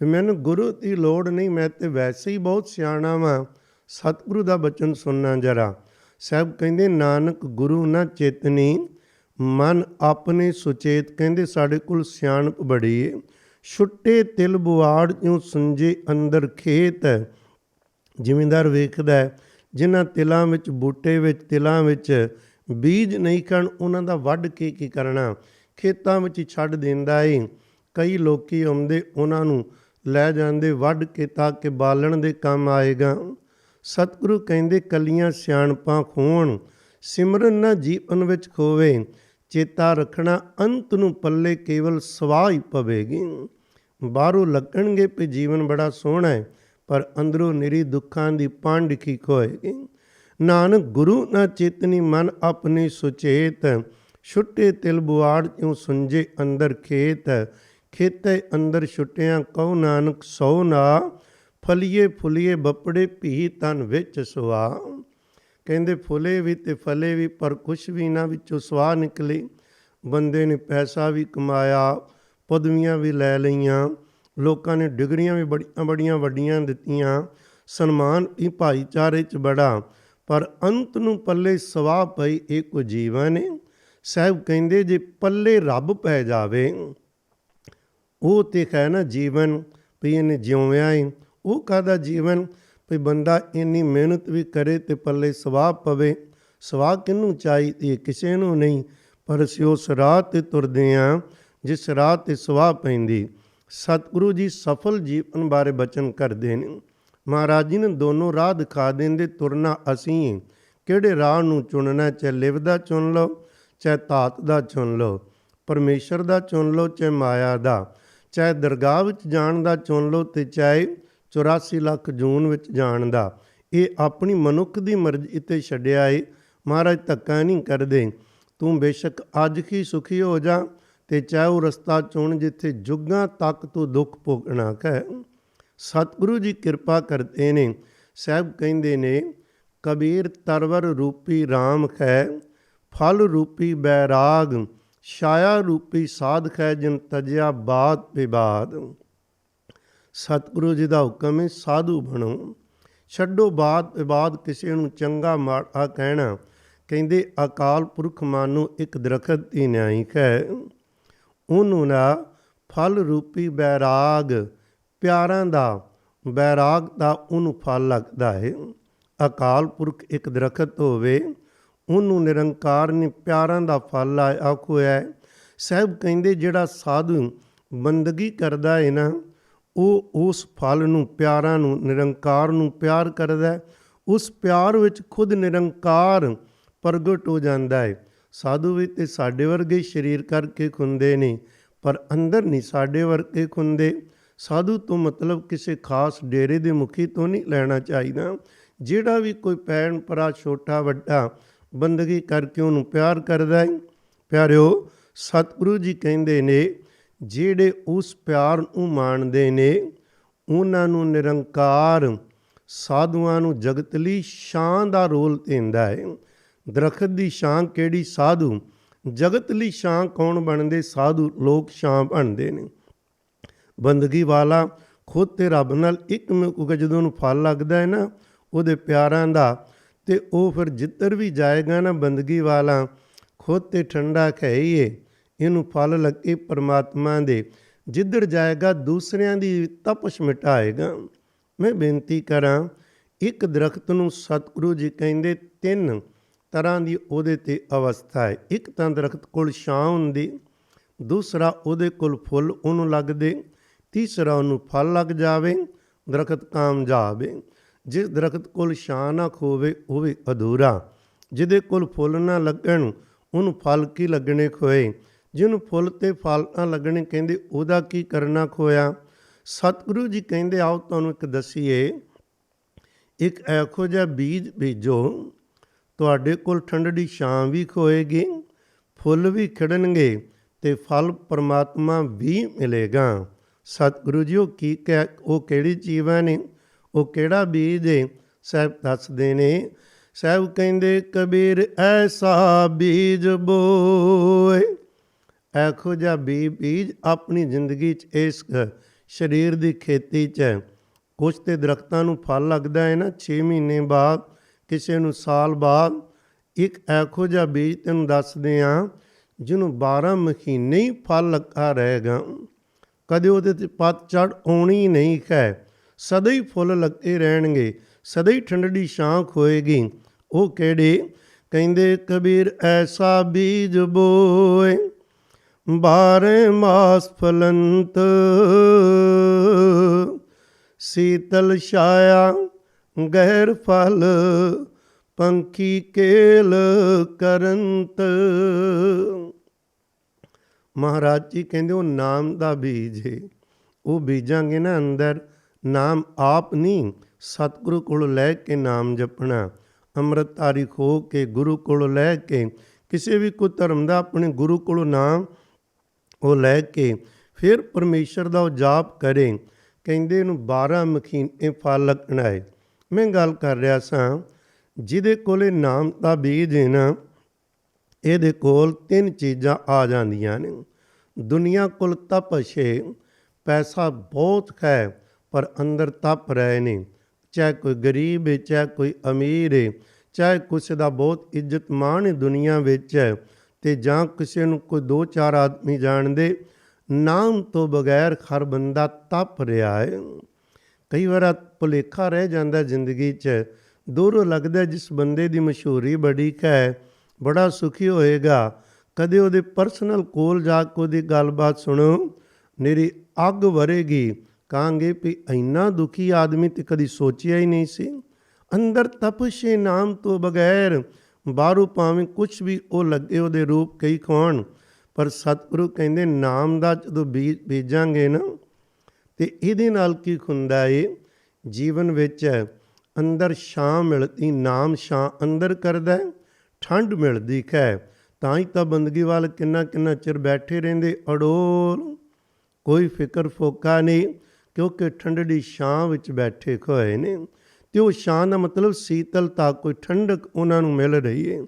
[SPEAKER 1] ਵੀ ਮੈਨੂੰ ਗੁਰੂ ਦੀ ਲੋੜ ਨਹੀਂ, ਮੈਂ ਤੇ ਵੈਸੇ ਹੀ ਬਹੁਤ ਸਿਆਣਾ ਵਾਂ, ਸਤਿਗੁਰੂ ਦਾ ਬਚਨ ਸੁਣਨਾ ਜਰਾ। ਸਾਹਿਬ ਕਹਿੰਦੇ ਨਾਨਕ ਗੁਰੂ ਨਾ ਚੇਤਨੀ, ਮਨ ਆਪਣੇ ਸੁਚੇਤ। ਕਹਿੰਦੇ ਸਾਡੇ ਕੋਲ ਸਿਆਣਪ ਬੜੀ ਏ। ਛੁੱਟੇ ਤਿਲ ਬੁਆੜ ਜਿਉਂ ਸੁੰਝੇ ਅੰਦਰ ਖੇਤ। ਜ਼ਿਮੀਂਦਾਰ ਵੇਖਦਾ ਜਿਨ੍ਹਾਂ ਤਿਲਾਂ ਵਿੱਚ, ਬੂਟੇ ਵਿੱਚ, ਤਿਲਾਂ ਵਿੱਚ ਬੀਜ ਨਹੀਂ ਹਨ, ਉਹਨਾਂ ਦਾ ਵੱਢ ਕੇ ਕੀ ਕਰਨਾ, ਖੇਤਾਂ ਵਿੱਚ ਹੀ ਛੱਡ ਦਿੰਦਾ ਏ। ਕਈ ਲੋਕੀ ਆਉਂਦੇ, ਉਹਨਾਂ ਨੂੰ ਲੈ ਜਾਂਦੇ ਵੱਢ ਕੇ, ਤਾਂ ਕਿ ਬਾਲਣ ਦੇ ਕੰਮ ਆਏਗਾ। ਸਤਿਗੁਰੂ ਕਹਿੰਦੇ ਕੱਲੀਆਂ ਸਿਆਣਪਾਂ ਖੋਣ, ਸਿਮਰਨ ਨਾ ਜੀਵਨ ਵਿੱਚ ਖੋਵੇ, ਚੇਤਾ ਰੱਖਣਾ ਅੰਤ ਨੂੰ ਪੱਲੇ ਕੇਵਲ ਸਵਾਹ ਹੀ ਪਵੇਗੀ। ਬਾਹਰੋਂ ਲੱਗਣਗੇ ਵੀ ਜੀਵਨ ਬੜਾ ਸੋਹਣਾ ਹੈ, ਪਰ ਅੰਦਰੋਂ ਨਿਰੀ ਦੁੱਖਾਂ ਦੀ ਪਾਂਡਿਕੀ ਹੋਏਗੀ। ਨਾਨਕ ਗੁਰੂ ਨਾ ਚੇਤਨੀ, ਮਨ ਆਪਣੇ ਸੁਚੇਤ। ਛੁੱਟੇ ਤਿਲ ਬੁਆੜ ਕਿਉਂ ਸੁੰਝੇ ਅੰਦਰ ਖੇਤ। ਖੇਤੇ ਅੰਦਰ ਛੁੱਟਿਆਂ ਕਹੋ ਨਾਨਕ ਸੋ ਨਾ, ਫਲੀਏ ਫੁਲੀਏ ਬੱਪੜੇ ਭੀ ਤਨ ਵਿੱਚ ਸੁਆ। ਕਹਿੰਦੇ ਫੁੱਲੇ ਵੀ ਤੇ ਫਲੇ ਵੀ, ਪਰ ਕੁਛ ਵੀ ਨਾ ਵਿੱਚੋਂ ਸਵਾਹ ਨਿਕਲੀ। ਬੰਦੇ ਨੇ ਪੈਸਾ ਵੀ ਕਮਾਇਆ, ਪਦਵੀਆਂ ਵੀ ਲੈ ਲਈਆਂ, ਲੋਕਾਂ ਨੇ ਡਿਗਰੀਆਂ ਵੀ ਬੜੀਆਂ ਬੜੀਆਂ ਵੱਡੀਆਂ ਦਿੱਤੀਆਂ, ਸਨਮਾਨ ਵੀ ਭਾਈਚਾਰੇ 'ਚ ਬੜਾ, ਪਰ ਅੰਤ ਨੂੰ ਪੱਲੇ ਸਵਾਹ ਪਈ। ਇਹ ਕੋਈ ਜੀਵਨ ਹੈ? ਸਾਹਿਬ ਕਹਿੰਦੇ ਜੇ ਪੱਲੇ ਰੱਬ ਪੈ ਜਾਵੇ, ਉਹ ਤੇ ਹੈ ਨਾ ਜੀਵਨ, ਵੀ ਇਹਨੇ ਜਿਉਵਿਆ ਏ। ਉਹ ਕਾਹਦਾ ਜੀਵਨ ਵੀ ਬੰਦਾ ਇੰਨੀ ਮਿਹਨਤ ਵੀ ਕਰੇ ਤੇ ਪੱਲੇ ਸਵਾਹ ਪਵੇ। ਸਵਾਹ ਕਿਹਨੂੰ ਚਾਹੀਦੀ ਹੈ? ਕਿਸੇ ਨੂੰ ਨਹੀਂ। ਪਰ ਅਸੀਂ ਉਸ ਰਾਹ 'ਤੇ ਤੁਰਦੇ ਹਾਂ ਜਿਸ ਰਾਹ 'ਤੇ ਸਵਾਹ ਪੈਂਦੀ। ਸਤਿਗੁਰੂ ਜੀ ਸਫਲ ਜੀਵਨ ਬਾਰੇ ਬਚਨ ਕਰਦੇ ਨੇ। ਮਹਾਰਾਜ ਜੀ ਨੇ ਦੋਨੋਂ ਰਾਹ ਦਿਖਾ ਦਿੰਦੇ, ਤੁਰਨਾ ਅਸੀਂ, ਕਿਹੜੇ ਰਾਹ ਨੂੰ ਚੁਣਨਾ। ਚਾਹੇ ਲਿਵ ਦਾ ਚੁਣ ਲਓ, ਚਾਹੇ ਧਾਤ ਦਾ ਚੁਣ ਲਓ, ਪਰਮੇਸ਼ਰ ਦਾ ਚੁਣ ਲਓ, ਚਾਹੇ ਮਾਇਆ ਦਾ, ਚਾਹੇ ਦਰਗਾਹ ਵਿੱਚ ਜਾਣ ਦਾ ਚੁਣ ਲਓ, ਤੇ ਚਾਹੇ 84 ਲੱਖ ਜੂਨ ਵਿੱਚ ਜਾਣ ਦਾ। ਇਹ ਆਪਣੀ ਮਨੁੱਖ ਦੀ ਮਰਜ਼ੀ 'ਤੇ ਛੱਡਿਆ ਏ। ਮਹਾਰਾਜ ਧੱਕਾ ਨਹੀਂ ਕਰਦੇ। ਤੂੰ ਬੇਸ਼ੱਕ ਅੱਜ ਹੀ ਸੁਖੀ ਹੋ ਜਾ, ਤੇ ਚਾਹੇ ਉਹ ਰਸਤਾ ਚੁਣ ਜਿੱਥੇ ਜੁੱਗਾਂ ਤੱਕ ਤੂੰ ਦੁੱਖ ਭੋਗਣਾ ਹੈ। ਸਤਿਗੁਰੂ ਜੀ ਕਿਰਪਾ ਕਰਦੇ ਨੇ। ਸਾਹਿਬ ਕਹਿੰਦੇ ਨੇ ਕਬੀਰ ਤਰਵਰ ਰੂਪੀ ਰਾਮ ਹੈ, ਫਲ ਰੂਪੀ ਬੈਰਾਗ, ਛਾਇਆ ਰੂਪੀ ਸਾਧਕ ਹੈ, ਜਿਨ ਤਜਿਆ ਬਾਦ ਵਿਵਾਦ। ਸਤਿਗੁਰੂ ਜੀ ਦਾ ਹੁਕਮ ਹੈ ਸਾਧੂ ਬਣੋ, ਛੱਡੋ ਬਾਦ ਵਿਵਾਦ, ਕਿਸੇ ਨੂੰ ਚੰਗਾ ਮਾੜਾ ਕਹਿਣਾ। ਕਹਿੰਦੇ ਅਕਾਲ ਪੁਰਖ ਮਾਨੋ ਇੱਕ ਦਰਖਤ ਦੀ ਨਿਆਇਕ ਹੈ, ਉਹਨੂੰ ਨਾ ਫਲ ਰੂਪੀ ਬੈਰਾਗ, ਪਿਆਰਾਂ ਦਾ ਬੈਰਾਗ ਦਾ ਉਹਨੂੰ ਫਲ ਲੱਗਦਾ ਹੈ। ਅਕਾਲ ਪੁਰਖ ਇੱਕ ਦਰਖਤ ਹੋਵੇ, ਉਹਨੂੰ ਨਿਰੰਕਾਰ ਨੇ ਪਿਆਰਾਂ ਦਾ ਫਲ ਆਖੋ ਹੈ। ਸਾਹਿਬ ਕਹਿੰਦੇ ਜਿਹੜਾ ਸਾਧੂ ਬੰਦਗੀ ਕਰਦਾ ਹੈ ਨਾ, ਉਹ ਉਸ ਫਲ ਨੂੰ, ਪਿਆਰਾਂ ਨੂੰ, ਨਿਰੰਕਾਰ ਨੂੰ ਪਿਆਰ ਕਰਦਾ। ਉਸ ਪਿਆਰ ਵਿੱਚ ਖੁਦ ਨਿਰੰਕਾਰ ਪ੍ਰਗਟ ਹੋ ਜਾਂਦਾ ਹੈ। ਸਾਧੂ ਵੀ ਤੇ ਸਾਡੇ ਵਰਗੇ ਸਰੀਰ ਕਰਕੇ ਖੁੰਦੇ ਨੇ, ਪਰ ਅੰਦਰ ਨਹੀਂ ਸਾਡੇ ਵਰਗੇ ਖੁੰਦੇ। ਸਾਧੂ ਤੋਂ ਮਤਲਬ ਕਿਸੇ ਖਾਸ ਡੇਰੇ ਦੇ ਮੁਖੀ ਤੋਂ ਨਹੀਂ ਲੈਣਾ ਚਾਹੀਦਾ। ਜਿਹੜਾ ਵੀ ਕੋਈ ਭੈਣ ਭਰਾ ਛੋਟਾ ਵੱਡਾ ਬੰਦਗੀ ਕਰਕੇ ਉਹਨੂੰ ਪਿਆਰ ਕਰਦਾ ਹੈ। ਪਿਆਰਿਓ, ਸਤਿਗੁਰੂ ਜੀ ਕਹਿੰਦੇ ਨੇ ਜਿਹੜੇ ਉਸ ਪਿਆਰ ਨੂੰ ਮਾਣਦੇ ਨੇ, ਉਹਨਾਂ ਨੂੰ ਨਿਰੰਕਾਰ ਸਾਧੂਆਂ ਨੂੰ ਜਗਤ ਲਈ ਛਾਂ ਦਾ ਰੋਲ ਦਿੰਦਾ ਹੈ। ਦਰਖਤ ਦੀ ਛਾਂ ਕਿਹੜੀ? ਸਾਧੂ। ਜਗਤ ਲਈ ਛਾਂ ਕੌਣ ਬਣਦੇ? ਸਾਧੂ। ਲੋਕ ਛਾਂ ਬਣਦੇ ਨੇ। ਬੰਦਗੀ ਵਾਲਾ ਖੁਦ ਤੇ ਰੱਬ ਨਾਲ ਇੱਕ ਮਿਲੂਗਾ। ਜਦੋਂ ਉਹਨੂੰ ਫਲ ਲੱਗਦਾ ਹੈ ਨਾ ਉਹਦੇ ਪਿਆਰਾਂ ਦਾ, ਤੇ ਉਹ ਫਿਰ ਜਿੱਧਰ ਵੀ ਜਾਏਗਾ ਨਾ ਬੰਦਗੀ ਵਾਲਾ ਖੁਦ ਤੇ ਠੰਡਾ ਖਾਈਏ, ਇਹਨੂੰ ਫਲ ਲੱਗੇ ਪਰਮਾਤਮਾ ਦੇ। ਜਿੱਧਰ ਜਾਏਗਾ ਦੂਸਰਿਆਂ ਦੀ ਤਪਸ਼ ਮਿਟਾਏਗਾ। ਮੈਂ ਬੇਨਤੀ ਕਰਾਂ, ਇੱਕ ਦਰਖਤ ਨੂੰ ਸਤਿਗੁਰੂ ਜੀ ਕਹਿੰਦੇ 3 ਤਰ੍ਹਾਂ ਦੀ ਉਹਦੇ 'ਤੇ ਅਵਸਥਾ ਹੈ। ਇੱਕ ਤਾਂ ਦਰਖਤ ਕੋਲ ਛਾਂ ਹੁੰਦੀ, ਦੂਸਰਾ ਉਹਦੇ ਕੋਲ ਫੁੱਲ ਉਹਨੂੰ ਲੱਗਦੇ, ਤੀਸਰਾ ਉਹਨੂੰ ਫਲ ਲੱਗ ਜਾਵੇ, ਦਰਖਤ ਕਾਮਯਾਬ। ਜਿਸ ਦਰਖਤ ਕੋਲ ਛਾਂ ਨਾ ਖੋਵੇ ਉਹ ਵੀ ਅਧੂਰਾ, ਜਿਹਦੇ ਕੋਲ ਫੁੱਲ ਨਾ ਲੱਗਣ ਉਹਨੂੰ ਫਲ ਕੀ ਲੱਗਣੇ ਖੋਏ, ਜਿਹਨੂੰ ਫੁੱਲ ਤੇ ਫਲ ਨਾ ਲੱਗਣੇ ਕਹਿੰਦੇ ਉਹਦਾ ਕੀ ਕਰਨਾ ਖੋਇਆ। ਸਤਿਗੁਰੂ ਜੀ ਕਹਿੰਦੇ ਆਓ ਤੁਹਾਨੂੰ ਇੱਕ ਦਸੀਏ, ਇੱਕ ਇਹੋ ਜਿਹਾ ਬੀਜ ਬੀਜੋ, ਤੁਹਾਡੇ ਕੋਲ ਠੰਡੀ ਛਾਂ ਵੀ ਖੋਏਗੀ, ਫੁੱਲ ਵੀ ਖਿੜਨਗੇ ਤੇ ਫਲ ਪਰਮਾਤਮਾ ਵੀ ਮਿਲੇਗਾ। ਸਤਿਗੁਰੂ ਜੀ ਉਹ ਕਿਹੜੀ ਚੀਜ਼ਾਂ ਨੇ, ਉਹ ਕਿਹੜਾ ਬੀਜ ਹੈ? ਸਾਹਿਬ ਦੱਸਦੇ ਨੇ, ਸਾਹਿਬ ਕਹਿੰਦੇ ਕਬੀਰ ਐਸਾ ਬੀਜ ਬੋਏ, ਇਹੋ ਜਿਹਾ ਬੀਜ ਆਪਣੀ ਜ਼ਿੰਦਗੀ 'ਚ ਇਸ ਸਰੀਰ ਦੀ ਖੇਤੀ 'ਚ। ਕੁਛ ਤੇ ਦਰਖਤਾਂ ਨੂੰ ਫਲ ਲੱਗਦਾ ਹੈ ਨਾ 6 ਮਹੀਨੇ ਬਾਅਦ, ਕਿਸੇ ਨੂੰ ਸਾਲ ਬਾਅਦ। ਇੱਕ ਇਹੋ ਜਿਹਾ ਬੀਜ ਤੈਨੂੰ ਦੱਸਦੇ ਹਾਂ ਜਿਹਨੂੰ 12 ਮਹੀਨੇ ਹੀ ਫਲ ਲੱਗਾ ਰਹੇਗਾ, ਕਦੇ ਉਹਦੇ 'ਤੇ ਪਤਝੜ ਆਉਣੀ ਨਹੀਂ ਹੈ, ਸਦਾ ਹੀ ਫੁੱਲ ਲੱਗੇ ਰਹਿਣਗੇ, ਸਦਾ ਹੀ ਠੰਡੀ ਛਾਂ ਖੋਏਗੀ। ਉਹ ਕਿਹੜੇ? ਕਹਿੰਦੇ ਕਬੀਰ ਐਸਾ ਬੀਜ ਬੋਏ 12 ਮਾਸ ਫਲੰਤ, ਸੀਤਲ ਛਾਇਆ ਗਹਿਰ ਫਲ, ਪੰਖੀ ਕੇਲ ਕਰੰਤ। ਮਹਾਰਾਜ ਜੀ ਕਹਿੰਦੇ ਉਹ ਨਾਮ ਦਾ ਬੀਜ ਹੈ। ਉਹ ਬੀਜਾਂਗੇ ਨਾ ਅੰਦਰ, ਨਾਮ ਆਪ ਨਹੀਂ, ਸਤਿਗੁਰੂ ਕੋਲੋਂ ਲੈ ਕੇ ਨਾਮ ਜਪਣਾ, ਅੰਮ੍ਰਿਤਧਾਰੀ ਹੋ ਕੇ ਗੁਰੂ ਕੋਲੋਂ ਲੈ ਕੇ, ਕਿਸੇ ਵੀ ਕੋਈ ਧਰਮ ਦਾ ਆਪਣੇ ਗੁਰੂ ਕੋਲੋਂ ਨਾਮ ਉਹ ਲੈ ਕੇ ਫਿਰ ਪਰਮੇਸ਼ਰ ਦਾ ਉਹ ਜਾਪ ਕਰੇ। ਕਹਿੰਦੇ ਇਹਨੂੰ 12 ਮਹੀਨੇ ਫਲ ਲੱਗਣਾ ਹੈ। ਮੈਂ ਗੱਲ ਕਰ ਰਿਹਾ ਸਾਂ, ਜਿਹਦੇ ਕੋਲ ਨਾਮ ਦਾ ਬੀਜ ਹੈ ਨਾ, ਇਹਦੇ ਕੋਲ 3 ਚੀਜ਼ਾਂ ਆ ਜਾਂਦੀਆਂ ਨੇ। ਦੁਨੀਆ ਕੋਲ ਤਪਸ਼ ਹੈ, ਪੈਸਾ ਬਹੁਤ ਹੈ ਪਰ ਅੰਦਰ ਤਪ ਰਹੇ ਨੇ, ਚਾਹੇ ਕੋਈ ਗਰੀਬ ਹੈ, ਚਾਹੇ ਕੋਈ ਅਮੀਰ ਹੈ, ਚਾਹੇ ਕਿਸੇ ਦਾ ਬਹੁਤ ਇੱਜ਼ਤ ਮਾਣ ਹੈ ਦੁਨੀਆ ਵਿੱਚ, ਤੇ ਜਾਂ ਕਿਸੇ ਨੂੰ ਕੋਈ 2-4 ਆਦਮੀ ਜਾਣਦੇ, ਨਾਮ ਤੋਂ ਬਗੈਰ ਹਰ ਬੰਦਾ ਤਪ ਰਿਹਾ ਹੈ। ਕਈ ਵਾਰ ਭੁਲੇਖਾ ਰਹਿ ਜਾਂਦਾ ਜ਼ਿੰਦਗੀ 'ਚ, ਦੂਰੋਂ ਲੱਗਦਾ ਜਿਸ ਬੰਦੇ ਦੀ ਮਸ਼ਹੂਰੀ ਬੜੀ ਹੈ ਬੜਾ ਸੁਖੀ ਹੋਏਗਾ, ਕਦੇ ਉਹਦੇ ਪਰਸਨਲ ਕੋਲ ਜਾ ਕੇ ਉਹਦੀ ਗੱਲਬਾਤ ਸੁਣੋ, ਮੇਰੀ ਅੱਗ ਵਰੇਗੀ, ਕਹਾਂਗੇ ਵੀ ਇੰਨਾ ਦੁਖੀ ਆਦਮੀ ਤੇ ਕਦੀ ਸੋਚਿਆ ਹੀ ਨਹੀਂ ਸੀ। ਅੰਦਰ ਤਪਸ਼ ਨਾਮ ਤੋਂ ਬਗੈਰ, ਬਾਹਰੋਂ ਭਾਵੇਂ ਕੁਛ ਵੀ ਉਹ ਲੱਗੇ ਉਹਦੇ ਰੂਪ ਕਈ ਕੌਣ, ਪਰ ਸਤਿਗੁਰੂ ਕਹਿੰਦੇ ਨਾਮ ਦਾ ਜਦੋਂ ਬੀਜ ਬੀਜਾਂਗੇ ਨਾ, ਤੇ ਇਹਦੇ ਨਾਲ ਕੀ ਹੁੰਦਾ ਏ, ਜੀਵਨ ਵਿੱਚ ਅੰਦਰ ਛਾਂ ਮਿਲਦੀ, ਨਾਮ ਛਾਂ ਅੰਦਰ ਕਰਦਾ, ਠੰਡ ਮਿਲਦੀ ਹੈ। ਤਾਂ ਹੀ ਤਾਂ ਬੰਦਗੀ ਵੱਲ ਕਿੰਨਾ ਕਿੰਨਾ ਚਿਰ ਬੈਠੇ ਰਹਿੰਦੇ ਅਡੋਲ, ਕੋਈ ਫਿਕਰ ਫੋਕਾ ਨਹੀਂ, ਕਿਉਂਕਿ ਠੰਡੀ ਛਾਂ ਵਿੱਚ ਬੈਠੇ ਹੋਏ ਨੇ। ਅਤੇ ਉਹ ਛਾਂ ਦਾ ਮਤਲਬ ਸੀਤਲਤਾ, ਕੋਈ ਠੰਡਕ ਉਹਨਾਂ ਨੂੰ ਮਿਲ ਰਹੀ ਹੈ।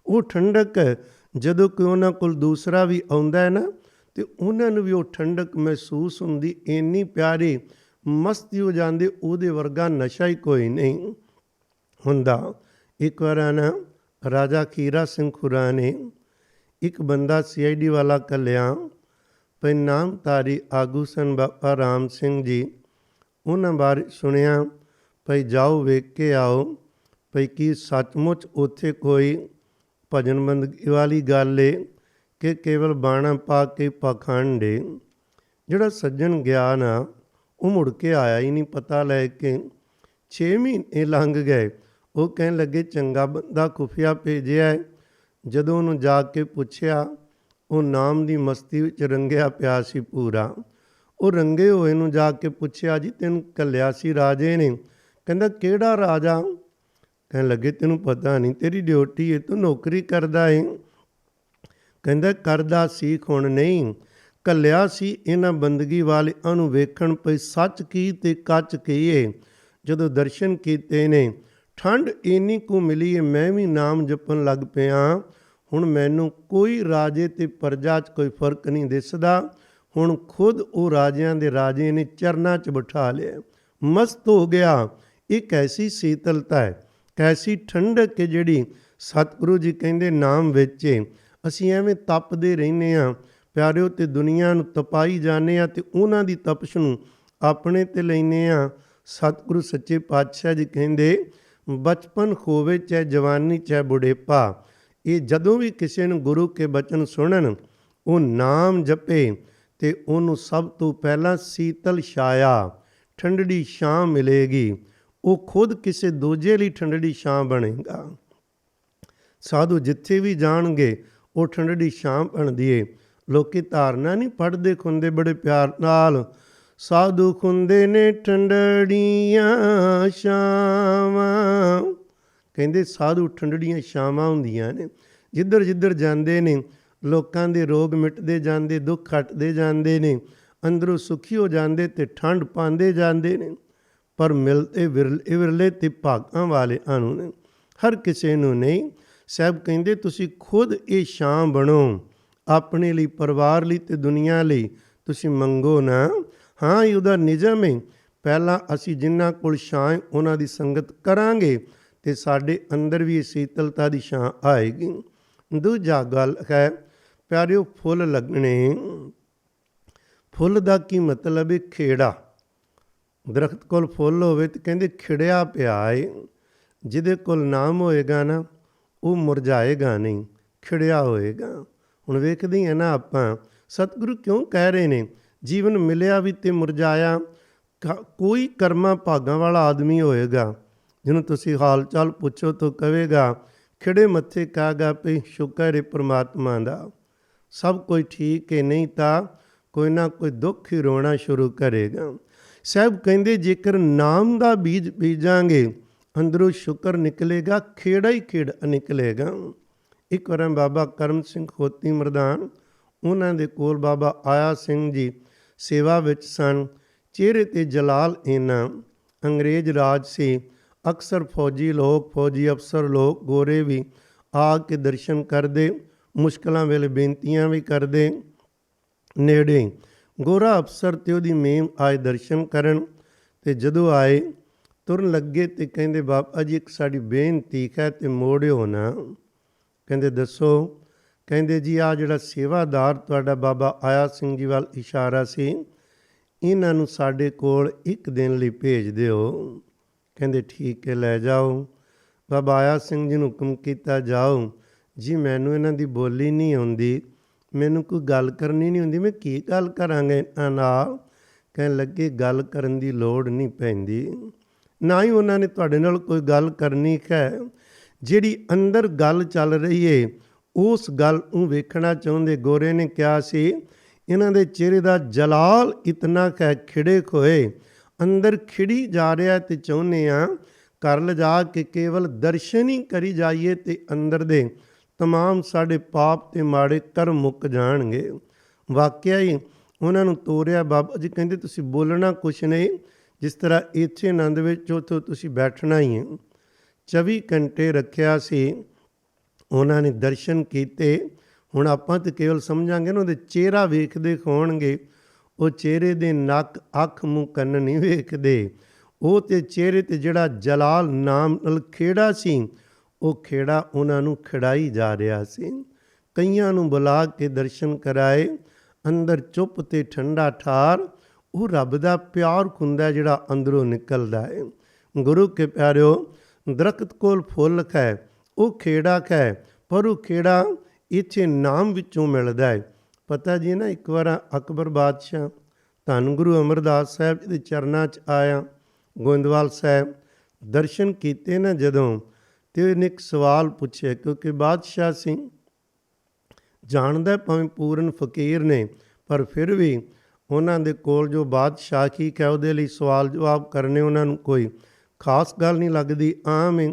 [SPEAKER 1] ਉਹ ਠੰਡਕ ਜਦੋਂ ਕੋਈ ਉਹਨਾਂ ਕੋਲ ਦੂਸਰਾ ਵੀ ਆਉਂਦਾ ਹੈ ਨਾ, ਅਤੇ ਉਹਨਾਂ ਨੂੰ ਵੀ ਉਹ ਠੰਡਕ ਮਹਿਸੂਸ ਹੁੰਦੀ, ਇੰਨੀ ਪਿਆਰੀ ਮਸਤੀ ਹੋ ਜਾਂਦੀ, ਉਹਦੇ ਵਰਗਾ ਨਸ਼ਾ ਹੀ ਕੋਈ ਨਹੀਂ ਹੁੰਦਾ। ਇੱਕ ਵਾਰ ਨਾ ਰਾਜਾ ਖੀਰਾ ਸਿੰਘ ਖੁਰਾ ਨੇ ਇੱਕ ਬੰਦਾ CID ਵਾਲਾ ਘੱਲਿਆ, ਭਈ ਨਾਮਧਾਰੀ ਆਗੂ ਸਨ ਬਾਬਾ ਰਾਮ ਸਿੰਘ ਜੀ, ਉਹਨਾਂ ਬਾਰੇ ਸੁਣਿਆ, ਭਈ ਜਾਓ ਵੇਖ ਕੇ ਆਓ, ਭਈ ਕੀ ਸੱਚਮੁੱਚ ਉੱਥੇ ਕੋਈ ਭਜਨ ਬੰਦਗੀ ਵਾਲੀ ਗੱਲ ਏ ਕਿ ਕੇਵਲ ਬਾਣਾ ਪਾ ਕੇ ਪਾਖੰਡ ਏ। ਜਿਹੜਾ ਸੱਜਣ ਗਿਆ ਨਾ ਉਹ ਮੁੜ ਕੇ ਆਇਆ ਹੀ ਨਹੀਂ ਪਤਾ ਲੈ ਕੇ। 6 ਮਹੀਨੇ ਲੰਘ ਗਏ। ਉਹ ਕਹਿਣ ਲੱਗੇ ਚੰਗਾ ਬੰਦਾ ਖੁਫੀਆ ਭੇਜਿਆ ਹੈ। ਜਦੋਂ ਉਹਨੂੰ ਜਾ ਕੇ ਪੁੱਛਿਆ, ਉਹ ਨਾਮ ਦੀ ਮਸਤੀ ਵਿੱਚ ਰੰਗਿਆ ਪਿਆ ਸੀ ਪੂਰਾ। ਉਹ ਰੰਗੇ ਹੋਏ ਨੂੰ ਜਾ ਕੇ ਪੁੱਛਿਆ, ਜੀ ਤੈਨੂੰ ਘੱਲਿਆ ਸੀ ਰਾਜੇ ਨੇ? ਕਹਿੰਦਾ ਕਿਹੜਾ ਰਾਜਾ? ਕਹਿਣ ਲੱਗੇ ਤੈਨੂੰ ਪਤਾ ਨਹੀਂ, ਤੇਰੀ ਡਿਊਟੀ ਹੈ, ਤੂੰ ਨੌਕਰੀ ਕਰਦਾ ਹੈ। ਕਹਿੰਦਾ ਕਰਦਾ ਸੀ, ਹੁਣ ਨਹੀਂ। ਘੱਲਿਆ ਸੀ ਇਹਨਾਂ ਬੰਦਗੀ ਵਾਲਿਆਂ ਨੂੰ ਵੇਖਣ, ਪਈ ਸੱਚ ਕੀ ਤੇ ਕੱਚ ਕੀ ਏ। ਜਦੋਂ ਦਰਸ਼ਨ ਕੀਤੇ ਨੇ, ਠੰਡ ਇੰਨੀ ਕੁ ਮਿਲੀ ਹੈ, ਮੈਂ ਵੀ ਨਾਮ ਜਪਣ ਲੱਗ ਪਿਆ। ਹੁਣ ਮੈਨੂੰ ਕੋਈ ਰਾਜੇ ਤੇ ਪ੍ਰਜਾ 'ਚ ਕੋਈ ਫਰਕ ਨਹੀਂ ਦਿਸਦਾ। ਹੁਣ ਖੁਦ ਉਹ ਰਾਜਿਆਂ ਦੇ ਰਾਜੇ ਨੇ ਚਰਨਾਂ 'ਚ ਬਿਠਾ ਲਿਆ, ਮਸਤ ਹੋ ਗਿਆ। ਇਹ ਕੈਸੀ ਸੀਤਲਤਾ ਹੈ, ਕੈਸੀ ਠੰਡਕ ਹੈ ਜਿਹੜੀ ਸਤਿਗੁਰੂ ਜੀ ਕਹਿੰਦੇ ਨਾਮ ਵਿੱਚ ਏ। ਅਸੀਂ ਐਵੇਂ ਤਪਦੇ ਰਹਿੰਦੇ ਹਾਂ ਪਿਆਰਿਓ, ਤੇ ਦੁਨੀਆ ਨੂੰ ਤਪਾਈ ਜਾਂਦੇ ਹਾਂ ਤੇ ਉਹਨਾਂ ਦੀ ਤਪਸ਼ ਨੂੰ ਆਪਣੇ ਤੇ ਲੈਂਦੇ ਹਾਂ। ਸਤਿਗੁਰੂ ਸੱਚੇ ਪਾਤਸ਼ਾਹ ਜੀ ਕਹਿੰਦੇ ਬਚਪਨ ਹੋਵੇ ਚਾਹੇ ਜਵਾਨੀ ਚਾਹੇ ਬੁਢੇਪਾ, ਇਹ ਜਦੋਂ ਵੀ ਕਿਸੇ ਨੂੰ ਗੁਰੂ ਕੇ ਬਚਨ ਸੁਣਨ, ਉਹ ਨਾਮ ਜਪੇ ਤੇ ਉਹਨੂੰ ਸਭ ਤੋਂ ਪਹਿਲਾਂ ਸੀਤਲ ਛਾਇਆ, ਠੰਡੜੀ ਛਾਂ ਮਿਲੇਗੀ। ਉਹ ਖੁਦ ਕਿਸੇ ਦੂਜੇ ਲਈ ਠੰਡੜੀ ਛਾਂ ਬਣੇਗਾ। ਸਾਧੂ ਜਿੱਥੇ ਵੀ ਜਾਣਗੇ ਉਹ ਠੰਡੜੀ ਛਾਂ ਬਣਦੀ ਏ। ਲੋਕੀ ਧਾਰਨਾ ਨਹੀਂ ਪੜ੍ਹਦੇ ਖੁੰਦੇ ਬੜੇ ਪਿਆਰ ਨਾਲ, ਸਾਧੂ ਖੁੰਦੇ ਨੇ ਠੰਡੜੀਆਂ ਛਾਵਾਂ। ਕਹਿੰਦੇ ਸਾਧੂ ਠੰਡੜੀਆਂ ਛਾਵਾਂ ਹੁੰਦੀਆਂ ਨੇ। ਜਿੱਧਰ ਜਿੱਧਰ ਜਾਂਦੇ ਨੇ ਲੋਕਾਂ ਦੇ ਰੋਗ ਮਿਟਦੇ ਜਾਂਦੇ, ਦੁੱਖ ਹਟਦੇ ਜਾਂਦੇ ਨੇ, ਅੰਦਰੋਂ ਸੁਖੀ ਹੋ ਜਾਂਦੇ ਤੇ ਠੰਡ ਪਾਉਂਦੇ ਜਾਂਦੇ ਨੇ। ਪਰ ਮਿਲਦੇ ਵਿਰਲੇ ਤੇ ਭਾਗਾਂ ਵਾਲਿਆਂ ਨੂੰ ਨੇ, ਹਰ ਕਿਸੇ ਨੂੰ ਨਹੀਂ। ਸਾਹਿਬ ਕਹਿੰਦੇ ਤੁਸੀਂ ਖੁਦ ਇਹ ਛਾਂ ਬਣੋ, ਆਪਣੇ ਲਈ, ਪਰਿਵਾਰ ਲਈ ਤੇ ਦੁਨੀਆ ਲਈ। ਤੁਸੀਂ ਮੰਗੋ ਨਾ। ਹਾਂ, ਇਹ ਉਹਦਾ ਨਿਯਮ ਹੈ। ਪਹਿਲਾਂ ਅਸੀਂ ਜਿਨ੍ਹਾਂ ਕੋਲ ਛਾਂ ਹੈ ਉਹਨਾਂ ਦੀ ਸੰਗਤ ਕਰਾਂਗੇ ਤੇ ਸਾਡੇ ਅੰਦਰ ਵੀ ਇਹ ਸੀਤਲਤਾ ਦੀ ਛਾਂ ਆਏਗੀ। ਦੂਜਾ ਗੱਲ ਹੈ ਪਿਆਰਿਓ, ਫੁੱਲ ਲੱਗਣੇ। ਫੁੱਲ ਦਾ ਕੀ ਮਤਲਬ ਹੈ? ਖੇੜਾ। ਦਰਖਤ ਕੋਲ ਫੁੱਲ ਹੋਵੇ ਤੇ ਕਹਿੰਦੇ ਖਿੜਿਆ ਪਿਆ ਏ। ਜਿਹਦੇ ਕੋਲ ਨਾਮ ਹੋਏਗਾ ਨਾ ਉਹ ਮੁਰਝਾਏਗਾ ਨਹੀਂ, ਖਿੜਿਆ ਹੋਏਗਾ। ਹੁਣ ਵੇਖਦੇ ਹਾਂ ਨਾ ਆਪਾਂ, ਸਤਿਗੁਰੂ ਕਿਉਂ ਕਹਿ ਰਹੇ ਨੇ ਜੀਵਨ ਮਿਲਿਆ ਵੀ ਤੇ ਮੁਰਝਾਇਆ। ਕੋਈ ਕਰਮਾਂ ਭਾਗਾਂ ਵਾਲਾ ਆਦਮੀ ਹੋਏਗਾ ਜਿਹਨੂੰ ਤੁਸੀਂ ਹਾਲ ਚਾਲ ਪੁੱਛੋ ਤਾਂ ਕਹੇਗਾ ਖਿੜੇ ਮੱਥੇ ਕਹਾਗਾ ਪਈ ਸ਼ੁਕਰ ਹੈ ਪ੍ਰਮਾਤਮਾ ਦਾ, ਸਭ ਕੁਝ ਠੀਕ ਹੈ, ਨਹੀਂ ਤਾਂ ਕੋਈ ਨਾ ਕੋਈ ਦੁੱਖ ਹੀ ਰੋਣਾ ਸ਼ੁਰੂ ਕਰੇਗਾ। ਸਾਹਿਬ ਕਹਿੰਦੇ ਜੇਕਰ ਨਾਮ ਦਾ ਬੀਜ ਬੀਜਾਂਗੇ ਅੰਦਰੋਂ ਸ਼ੁਕਰ ਨਿਕਲੇਗਾ, ਖੇੜਾ ਹੀ ਖੇੜ ਨਿਕਲੇਗਾ। ਇੱਕ ਵਾਰ ਬਾਬਾ ਕਰਮ ਸਿੰਘ ਖੋਤੀ ਮਰਦਾਨ, ਉਹਨਾਂ ਦੇ ਕੋਲ ਬਾਬਾ ਆਇਆ ਸਿੰਘ ਜੀ ਸੇਵਾ ਵਿੱਚ ਸਨ। ਚਿਹਰੇ 'ਤੇ ਜਲਾਲ ਇਹਨਾਂ, ਅੰਗਰੇਜ਼ ਰਾਜ ਸੀ। ਅਕਸਰ ਫੌਜੀ ਲੋਕ, ਫੌਜੀ ਅਫਸਰ ਲੋਕ ਗੋਰੇ ਵੀ ਆ ਕੇ ਦਰਸ਼ਨ ਕਰਦੇ, ਮੁਸ਼ਕਲਾਂ ਵੇਲੇ ਬੇਨਤੀਆਂ ਵੀ ਕਰਦੇ। ਨੇੜੇ ਗੋਰਾ ਅਫਸਰ ਤੇ ਉਹਦੀ ਮੇਮ ਆਏ ਦਰਸ਼ਨ ਕਰਨ, ਤੇ ਜਦੋਂ ਆਏ ਤੁਰਨ ਲੱਗੇ ਤੇ ਕਹਿੰਦੇ ਬਾਬਾ ਜੀ ਇੱਕ ਸਾਡੀ ਬੇਨਤੀ ਹੈ ਤੇ ਮੋੜਿਓ ਨਾ। ਕਹਿੰਦੇ ਦੱਸੋ। ਕਹਿੰਦੇ ਜੀ ਆਹ ਜਿਹੜਾ ਸੇਵਾਦਾਰ ਤੁਹਾਡਾ ਬਾਬਾ ਆਇਆ ਸਿੰਘ ਜੀ ਵੱਲ ਇਸ਼ਾਰਾ ਸੀ, ਇਹਨਾਂ ਨੂੰ ਸਾਡੇ ਕੋਲ ਇੱਕ ਦਿਨ ਲਈ ਭੇਜ ਦਿਓ। ਕਹਿੰਦੇ ਠੀਕ ਹੈ, ਲੈ ਜਾਓ। ਬਾਬਾ ਆਇਆ ਸਿੰਘ ਜੀ ਨੂੰ ਹੁਕਮ ਕੀਤਾ ਜਾਓ। ਜੀ ਮੈਨੂੰ ਇਹਨਾਂ ਦੀ ਬੋਲੀ ਨਹੀਂ ਆਉਂਦੀ, ਮੈਨੂੰ ਕੋਈ ਗੱਲ ਕਰਨੀ ਨਹੀਂ ਹੁੰਦੀ, ਮੈਂ ਕੀ ਗੱਲ ਕਰਾਂਗਾ ਇਹਨਾਂ ਨਾਲ। ਕਹਿਣ ਲੱਗੇ ਗੱਲ ਕਰਨ ਦੀ ਲੋੜ ਨਹੀਂ ਪੈਂਦੀ, ਨਾ ਹੀ ਉਹਨਾਂ ਨੇ ਤੁਹਾਡੇ ਨਾਲ ਕੋਈ ਗੱਲ ਕਰਨੀ ਹੈ। ਜਿਹੜੀ ਅੰਦਰ ਗੱਲ ਚੱਲ ਰਹੀ ਹੈ ਉਸ ਗੱਲ ਨੂੰ ਵੇਖਣਾ ਚਾਹੁੰਦੇ। ਗੋਰੇ ਨੇ ਕਿਹਾ ਸੀ ਇਹਨਾਂ ਦੇ ਚਿਹਰੇ ਦਾ ਜਲਾਲ ਇਤਨਾ ਹੈ, ਖਿੜੇ ਖੋਏ ਅੰਦਰ ਖਿੜੀ ਜਾ ਰਿਹਾ, ਤੇ ਚਾਹੁੰਦੇ ਹਾਂ ਘਰ ਲਿਜਾ ਕੇ ਕੇਵਲ ਦਰਸ਼ਨ ਹੀ ਕਰੀ ਜਾਈਏ ਤੇ ਅੰਦਰ ਦੇ ਤਮਾਮ ਸਾਡੇ ਪਾਪ ਤੇ ਮਾੜੇ ਕਰਮ ਮੁੱਕ ਜਾਣਗੇ। ਵਾਕਿਆ ਹੀ ਉਹਨਾਂ ਨੂੰ ਤੋਰਿਆ। ਬਾਬਾ ਜੀ ਕਹਿੰਦੇ ਤੁਸੀਂ ਬੋਲਣਾ ਕੁਛ ਨਹੀਂ, ਜਿਸ ਤਰ੍ਹਾਂ ਇੱਥੇ ਆਨੰਦ ਵਿੱਚ ਉੱਥੋਂ ਤੁਸੀਂ ਬੈਠਣਾ ਹੀ ਹੈ। 24 ਘੰਟੇ ਰੱਖਿਆ ਸੀ। ਉਹਨਾਂ ਨੇ ਦਰਸ਼ਨ ਕੀਤੇ। ਹੁਣ ਆਪਾਂ ਤਾਂ ਕੇਵਲ ਸਮਝਾਂਗੇ ਨਾ ਉਹਦੇ ਚਿਹਰਾ ਵੇਖਦੇ ਹੋਣਗੇ, ਉਹ ਚਿਹਰੇ ਦੇ ਨੱਕ, ਅੱਖ, ਮੂੰਹ, ਕੰਨ ਨਹੀਂ ਵੇਖਦੇ। ਉਹ ਤੇ ਚਿਹਰੇ 'ਤੇ ਜਿਹੜਾ ਜਲਾਲ ਨਾਮ ਨਾਲ ਖੇੜਾ ਸੀ, ਉਹ ਖੇੜਾ ਉਹਨਾਂ ਨੂੰ ਖਿੜਾਈ ਜਾ ਰਿਹਾ ਸੀ। ਕਈਆਂ ਨੂੰ ਬੁਲਾ ਕੇ ਦਰਸ਼ਨ ਕਰਾਏ। ਅੰਦਰ ਚੁੱਪ ਤੇ ਠੰਡਾ ਠਾਰ ਉਹ ਰੱਬ ਦਾ ਪਿਆਰ ਹੁੰਦਾ ਜਿਹੜਾ ਅੰਦਰੋਂ ਨਿਕਲਦਾ ਹੈ। ਗੁਰੂ ਕੇ ਪਿਆਰਿਓ, ਦਰਖਤ ਕੋਲ ਫੁੱਲ ਹੈ, ਉਹ ਖੇੜਾ ਹੈ, ਪਰ ਉਹ ਖੇੜਾ ਇੱਥੇ ਨਾਮ ਵਿੱਚੋਂ ਮਿਲਦਾ ਹੈ। ਪਤਾ ਜੀ ਨਾ, ਇੱਕ ਵਾਰ ਅਕਬਰ ਬਾਦਸ਼ਾਹ ਧੰਨ ਗੁਰੂ ਅਮਰਦਾਸ ਸਾਹਿਬ ਜੀ ਦੇ ਚਰਨਾਂ 'ਚ ਆਇਆ। ਗੋਇੰਦਵਾਲ ਸਾਹਿਬ ਦਰਸ਼ਨ ਕੀਤੇ ਨਾ ਜਦੋਂ, ਤੇ ਉਹਨੇ ਇੱਕ ਸਵਾਲ ਪੁੱਛਿਆ, ਕਿਉਂਕਿ ਬਾਦਸ਼ਾਹ ਸਿੰਘ ਜਾਣਦਾ ਭਾਵੇਂ ਪੂਰਨ ਫਕੀਰ ਨੇ, ਪਰ ਫਿਰ ਵੀ ਉਹਨਾਂ ਦੇ ਕੋਲ ਜੋ ਬਾਦਸ਼ਾਹੀ ਹੈ ਉਹਦੇ ਲਈ ਸਵਾਲ ਜਵਾਬ ਕਰਨੇ ਉਹਨਾਂ ਨੂੰ ਕੋਈ ਖਾਸ ਗੱਲ ਨਹੀਂ ਲੱਗਦੀ, ਆਮ ਹੈ।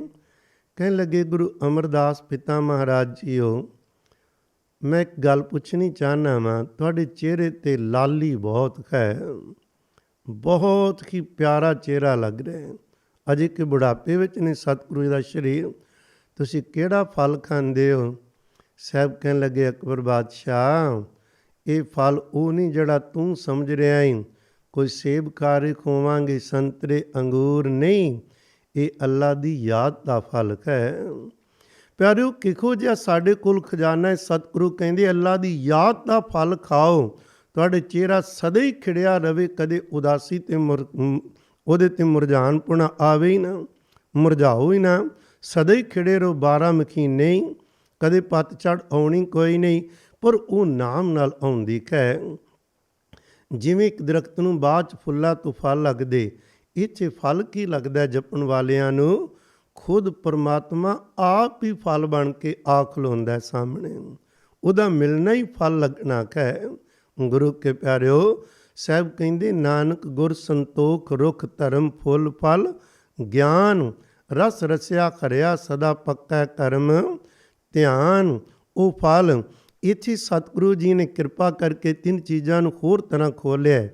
[SPEAKER 1] ਕਹਿਣ ਲੱਗੇ ਗੁਰੂ ਅਮਰਦਾਸ ਪਿਤਾ ਮਹਾਰਾਜ ਜੀਓ, ਮੈਂ ਇੱਕ ਗੱਲ ਪੁੱਛਣੀ ਚਾਹੁੰਦਾ ਵਾਂ। ਤੁਹਾਡੇ ਚਿਹਰੇ 'ਤੇ ਲਾਲੀ ਬਹੁਤ ਹੈ, ਬਹੁਤ ਹੀ ਪਿਆਰਾ ਚਿਹਰਾ ਲੱਗ ਰਿਹਾ। ਅਜੇ ਕਿ ਬੁਢਾਪੇ ਵਿੱਚ ਨੇ ਸਤਿਗੁਰੂ ਜੀ ਦਾ ਸਰੀਰ, ਤੁਸੀਂ ਕਿਹੜਾ ਫਲ ਖਾਂਦੇ ਹੋ? ਸਾਹਿਬ ਕਹਿਣ ਲੱਗੇ ਅਕਬਰ ਬਾਦਸ਼ਾਹ, ਇਹ ਫਲ ਉਹ ਨਹੀਂ ਜਿਹੜਾ ਤੂੰ ਸਮਝ ਰਿਹਾ ਏ, ਕੋਈ ਸੇਬ ਖਾ ਰਹੇ ਖੋਵਾਂਗੇ ਸੰਤਰੇ ਅੰਗੂਰ ਨਹੀਂ, ਇਹ ਅੱਲਾ ਦੀ ਯਾਦ ਦਾ ਫਲ ਹੈ। ਪਿਆਰਿਓ, ਕਿਹੋ ਜਿਹਾ ਸਾਡੇ ਕੋਲ ਖਜ਼ਾਨਾ ਹੈ। ਸਤਿਗੁਰੂ ਕਹਿੰਦੇ ਅੱਲਾ ਦੀ ਯਾਦ ਦਾ ਫਲ ਖਾਓ, ਤੁਹਾਡੇ ਚਿਹਰਾ ਸਦਾ ਹੀ ਖਿੜਿਆ ਰਵੇ, ਕਦੇ ਉਦਾਸੀ ਤੇ ਉਹਦੇ ਤੇ ਮੁਰਝਾਨਪੁਣਾ ਆਵੇ ਹੀ ਨਾ, ਮੁਰਝਾਓ ਹੀ ਨਾ, ਸਦਾ ਹੀ ਖਿੜੇ ਰਹੋ 12 ਮਹੀਨੇ ਹੀ, ਕਦੇ ਪਤਝੜ ਆਉਣੀ ਕੋਈ ਨਹੀਂ, ਪਰ ਉਹ ਨਾਮ ਨਾਲ ਆਉਂਦੀ ਹੈ। ਜਿਵੇਂ ਇੱਕ ਦਰਖਤ ਨੂੰ ਬਾਅਦ 'ਚ ਫੁੱਲਾਂ ਤੋਂ ਫਲ ਲੱਗਦੇ, ਇਹ 'ਚ ਫਲ ਕੀ ਲੱਗਦਾ ਜਪਣ ਵਾਲਿਆਂ ਨੂੰ? ਖੁਦ ਪਰਮਾਤਮਾ ਆਪ ਹੀ ਫਲ ਬਣ ਕੇ ਆ ਖਲੋਂਦਾ ਸਾਹਮਣੇ, ਉਹਦਾ ਮਿਲਣਾ ਹੀ ਫਲ ਲੱਗਣਾ ਹੈ। ਗੁਰੂ ਕੇ ਪਿਆਰਿਓ, ਸਾਹਿਬ ਕਹਿੰਦੇ ਨਾਨਕ ਗੁਰ ਸੰਤੋਖ ਰੁਖ ਧਰਮ ਫੁੱਲ ਫਲ, ਗਿਆਨ ਰਸ ਰਸਿਆ ਖਰਿਆ ਸਦਾ ਪੱਕਾ ਕਰਮ ਧਿਆਨ। ਉਹ ਫਲ ਇੱਥੇ ਸਤਿਗੁਰੂ ਜੀ ਨੇ ਕਿਰਪਾ ਕਰਕੇ 3 ਚੀਜ਼ਾਂ ਨੂੰ ਹੋਰ ਤਰ੍ਹਾਂ ਖੋਲ੍ਹਿਆ।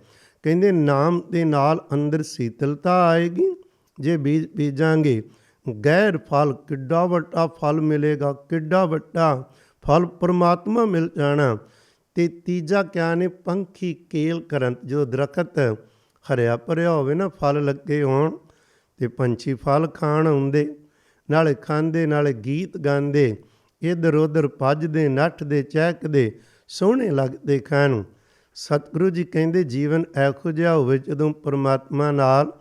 [SPEAKER 1] ਕਹਿੰਦੇ ਨਾਮ ਦੇ ਨਾਲ ਅੰਦਰ ਸੀਤਲਤਾ ਆਏਗੀ, ਜੇ ਬੀਜ ਬੀਜਾਂਗੇ ਗੈਰ ਫਲ, ਕਿੱਡਾ ਵੱਡਾ ਫਲ ਮਿਲੇਗਾ, ਕਿੱਡਾ ਵੱਡਾ ਫਲ ਪਰਮਾਤਮਾ ਮਿਲ ਜਾਣਾ। ਤੇ ਤੀਜਾ ਕਿਆ ਨੇ? ਪੰਖੀ ਕੇਲ ਕਰਨ। ਜਦੋਂ ਦਰਖਤ ਹਰਿਆ ਭਰਿਆ ਹੋਵੇ ਨਾ, ਫਲ ਲੱਗੇ ਹੋਣ, ਤੇ ਪੰਛੀ ਫਲ ਖਾਣ ਆਉਂਦੇ, ਨਾਲੇ ਖਾਂਦੇ ਨਾਲੇ ਗੀਤ ਗਾਉਂਦੇ, ਇੱਧਰ ਉੱਧਰ ਭੱਜਦੇ ਨੱਠਦੇ ਚਹਿਕਦੇ, ਸੋਹਣੇ ਲੱਗਦੇ ਖਾਣ। ਸਤਿਗੁਰੂ ਜੀ ਕਹਿੰਦੇ ਜੀਵਨ ਇਹੋ ਜਿਹਾ ਹੋਵੇ ਜਦੋਂ ਪਰਮਾਤਮਾ ਨਾਲ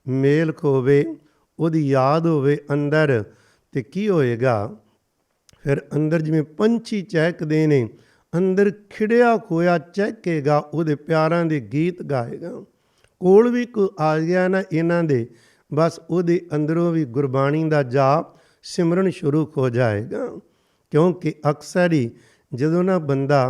[SPEAKER 1] ਮੇਲ ਹੋਵੇ, ਉਹਦੀ ਯਾਦ ਹੋਵੇ ਅੰਦਰ, ਤੇ ਕੀ ਹੋਏਗਾ ਫਿਰ? ਅੰਦਰ ਜਿਵੇਂ ਪੰਛੀ ਚਹਿਕਦੇ ਨੇ, ਅੰਦਰ ਖਿੜਿਆ ਖੋਇਆ ਚਹਿਕੇਗਾ, ਉਹਦੇ ਪਿਆਰਾਂ ਦੇ ਗੀਤ ਗਾਏਗਾ। ਕੋਲ ਵੀ ਕੋਈ ਆ ਗਿਆ ਨਾ ਇਹਨਾਂ ਦੇ, ਬਸ ਉਹਦੇ ਅੰਦਰੋਂ ਵੀ ਗੁਰਬਾਣੀ ਦਾ ਜਾਪ ਸਿਮਰਨ ਸ਼ੁਰੂ ਹੋ ਜਾਏਗਾ। ਕਿਉਂਕਿ ਅਕਸਰ ਹੀ ਜਦੋਂ ਨਾ ਬੰਦਾ